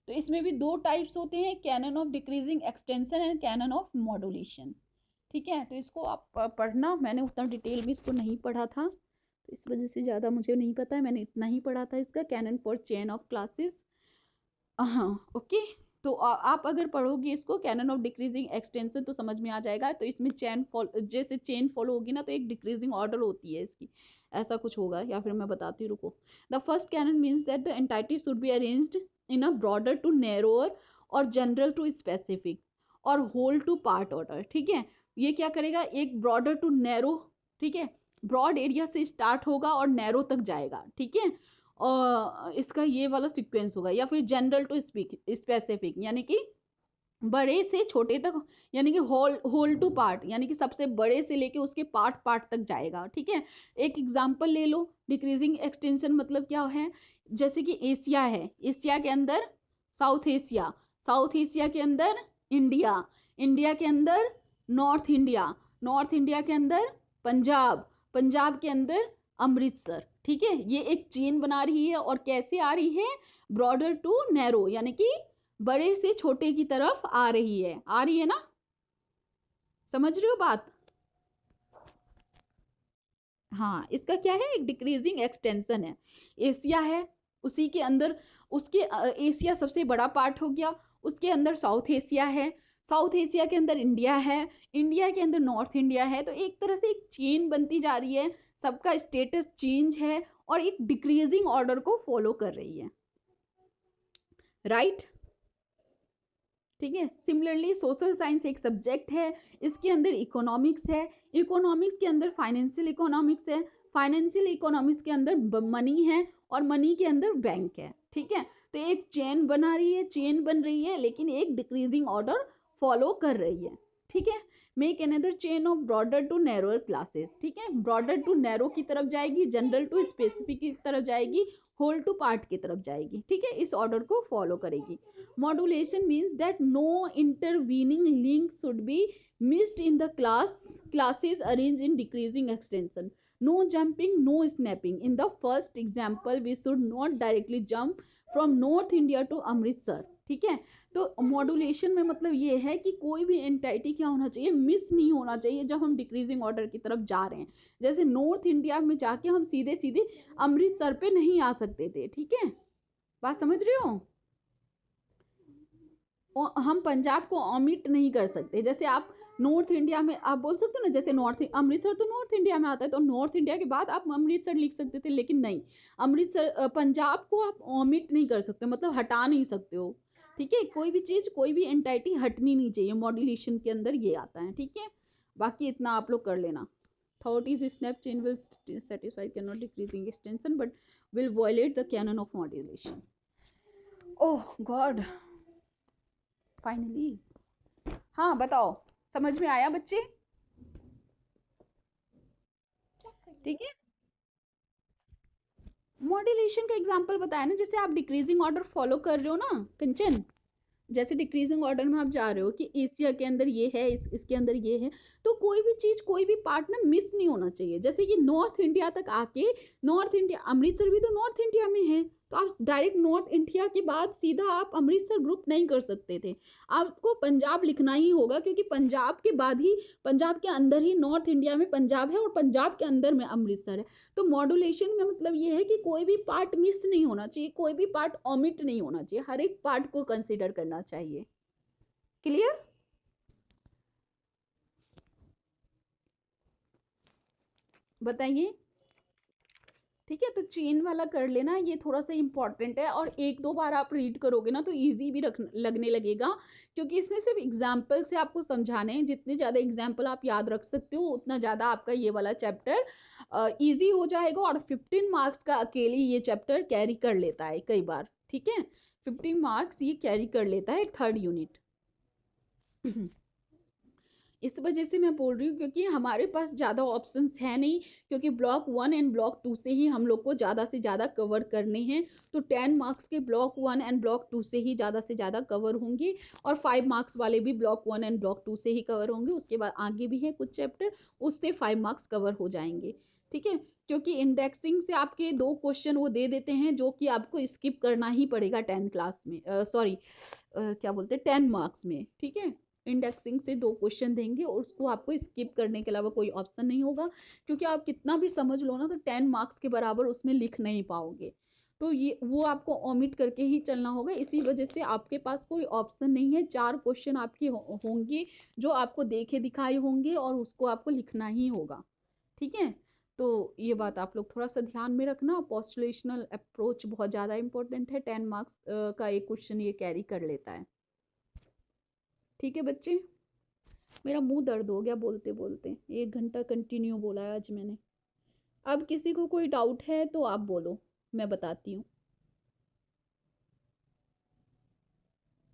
तो इसमें भी दो टाइप्स होते हैं, canon of decreasing extension and canon of modulation, ठीक है। तो इसको आप पढ़ना, मैंने उतना डिटेल में इसको नहीं पढ़ा था तो इस वजह से ज़्यादा मुझे नहीं पता है, मैंने इतना ही पढ़ा था इसका, canon for chain of classes. हाँ, ओके। तो आप अगर पढ़ोगे इसको कैनन ऑफ डिक्रीजिंग एक्सटेंशन तो समझ में आ जाएगा। तो इसमें चेन फॉलो, जैसे चेन फॉलो होगी ना तो एक डिक्रीजिंग ऑर्डर होती है इसकी, ऐसा कुछ होगा, या फिर मैं बताती हूँ, रुको। The first canon means that the entity should be arranged in a broader to narrower और जनरल टू स्पेसिफिक और होल टू पार्ट ऑर्डर, ठीक है। ये क्या करेगा, एक ब्रॉडर टू नैरो, ठीक है, ब्रॉड एरिया से स्टार्ट होगा और नैरो तक जाएगा, ठीक है। और इसका ये वाला सीक्वेंस होगा, या फिर जनरल टू स्पेसिफिक यानी कि बड़े से छोटे तक, यानी कि होल टू पार्ट, यानी कि सबसे बड़े से लेके उसके पार्ट पार्ट तक जाएगा, ठीक है। एक एग्जांपल ले लो, डिक्रीजिंग एक्सटेंशन मतलब क्या है, जैसे कि एशिया है, एशिया के अंदर साउथ एशिया, साउथ एशिया के अंदर इंडिया, इंडिया के अंदर नॉर्थ इंडिया, नॉर्थ इंडिया के अंदर पंजाब, पंजाब के अंदर अमृतसर, ठीक है। ये एक चेन बना रही है और कैसे आ रही है, ब्रॉडर टू नैरो, यानी कि बड़े से छोटे की तरफ आ रही है, आ रही है ना, समझ रहे हो बात। हाँ, इसका क्या है, एक डिक्रीजिंग एक्सटेंशन है। एशिया है, उसी के अंदर उसके एशिया सबसे बड़ा पार्ट हो गया, उसके अंदर साउथ एशिया है, साउथ एशिया के अंदर इंडिया है, इंडिया के अंदर नॉर्थ इंडिया है। तो एक तरह से एक चेन बनती जा रही है, सबका स्टेटस चेंज है और एक डिक्रीजिंग ऑर्डर को फॉलो कर रही है, राइट। ठीक है। सिमिलरली सोशल साइंस एक सब्जेक्ट है, इसके अंदर इकोनॉमिक्स है, इकोनॉमिक्स के अंदर फाइनेंशियल इकोनॉमिक्स है, फाइनेंशियल इकोनॉमिक्स के अंदर मनी है, और मनी के अंदर बैंक है। ठीक है, तो एक चेन बना रही है, चेन बन रही है, लेकिन एक डिक्रीजिंग ऑर्डर फॉलो कर रही है। ठीक है, make another chain of broader to narrower classes. ठीक है, ब्रॉडर टू नैरो की तरफ जाएगी, जनरल टू स्पेसिफिक की तरफ जाएगी, होल टू पार्ट की तरफ जाएगी। ठीक है, इस ऑर्डर को फॉलो करेगी। Modulation means that no intervening link should be missed in the classes arranged in decreasing extension. No jumping, no snapping. In the first example, we should not directly jump from North India to Amritsar. ठीक है, तो modulation में मतलब ये है कि कोई भी एंटाइटी क्या होना चाहिए, मिस नहीं होना चाहिए जब हम डिक्रीजिंग ऑर्डर की तरफ जा रहे हैं। जैसे नॉर्थ इंडिया में जाके हम सीधे सीधे अमृतसर पे नहीं आ सकते थे। ठीक है, बात समझ रहे हो? हम पंजाब को ऑमिट नहीं कर सकते। जैसे आप नॉर्थ इंडिया में आप बोल सकते हो ना, जैसे नॉर्थ अमृतसर तो नॉर्थ इंडिया में आता है, तो नॉर्थ इंडिया के बाद आप अमृतसर लिख सकते थे, लेकिन नहीं, अमृतसर पंजाब को आप ऑमिट नहीं कर सकते, मतलब हटा नहीं सकते हो। ठीक है, कोई भी चीज़, कोई भी एंटाइटी हटनी नहीं चाहिए, मॉड्यूलेशन के अंदर ये आता है। ठीक है, बाकी इतना आप लोग कर लेना। Thought is snap chain will satisfy cannot decreasing extension but will violate the canon of modulation. Oh God, finally. हाँ बताओ, समझ में आया बच्चे? ठीक है, मॉड्यूलेशन का एग्जांपल बताया ना, जैसे आप डिक्रीजिंग ऑर्डर फॉलो कर रहे हो ना कंचन, जैसे डिक्रीजिंग ऑर्डर में आप जा रहे हो कि एशिया के अंदर ये है, इसके अंदर ये है, तो कोई भी चीज़, कोई भी पार्ट ना मिस नहीं होना चाहिए। जैसे कि नॉर्थ इंडिया तक आके, नॉर्थ इंडिया, अमृतसर भी तो नॉर्थ इंडिया में है, तो आप डायरेक्ट नॉर्थ इंडिया के बाद सीधा आप अमृतसर ग्रुप नहीं कर सकते थे, आपको पंजाब लिखना ही होगा, क्योंकि पंजाब के बाद ही, पंजाब के अंदर ही नॉर्थ इंडिया में पंजाब है, और पंजाब के अंदर में अमृतसर है। तो मॉड्यूलेशन में मतलब ये है कि कोई भी पार्ट मिस नहीं होना चाहिए, कोई भी पार्ट ओमिट नहीं होना चाहिए, हर एक पार्ट को कंसिडर करना चाहिए। क्लियर? बताइए। ठीक है, तो चेन वाला कर लेना, ये थोड़ा सा इंपॉर्टेंट है, और एक दो बार आप रीड करोगे ना तो इजी भी लगने लगेगा, क्योंकि इसमें सिर्फ एग्जाम्पल से आपको समझाने हैं। जितने ज़्यादा एग्जाम्पल आप याद रख सकते हो, उतना ज़्यादा आपका ये वाला चैप्टर इजी हो जाएगा, और 15 मार्क्स का अकेले ये चैप्टर कैरी कर लेता है कई बार। ठीक है, 15 मार्क्स ये कैरी कर लेता है थर्ड यूनिट। इस वजह से मैं बोल रही हूँ, क्योंकि हमारे पास ज़्यादा ऑप्शंस है नहीं, क्योंकि ब्लॉक 1 एंड ब्लॉक 2 से ही हम लोग को ज़्यादा से ज़्यादा कवर करने हैं। तो 10 मार्क्स के ब्लॉक 1 एंड ब्लॉक 2 से ही ज़्यादा से ज़्यादा कवर होंगे, और 5 मार्क्स वाले भी ब्लॉक 1 एंड ब्लॉक 2 से ही कवर होंगे। उसके बाद आगे भी है कुछ चैप्टर, उससे 5 मार्क्स कवर हो जाएंगे। ठीक है, क्योंकि इंडेक्सिंग से आपके 2 क्वेश्चन वो दे देते हैं, जो कि आपको स्किप करना ही पड़ेगा 10 क्लास में, सॉरी क्या बोलते हैं, 10 मार्क्स में। ठीक है, इंडेक्सिंग से 2 क्वेश्चन देंगे, और उसको आपको स्किप करने के अलावा कोई ऑप्शन नहीं होगा, क्योंकि आप कितना भी समझ लो ना, तो 10 मार्क्स के बराबर उसमें लिख नहीं पाओगे, तो ये वो आपको ओमिट करके ही चलना होगा। इसी वजह से आपके पास कोई ऑप्शन नहीं है, 4 क्वेश्चन आपके होंगे जो आपको देखे दिखाई होंगे, और उसको आपको लिखना ही होगा। ठीक है, तो ये बात आप लोग थोड़ा सा ध्यान में रखना। पोस्टुलेशनल अप्रोच बहुत ज़्यादा इंपॉर्टेंट है, 10 मार्क्स का एक क्वेश्चन ये कैरी कर लेता है। ठीक है बच्चे, मेरा मुंह दर्द हो गया बोलते बोलते, 1 घंटा कंटिन्यू बोला है आज मैंने। अब किसी को कोई डाउट है तो आप बोलो, मैं बताती हूँ।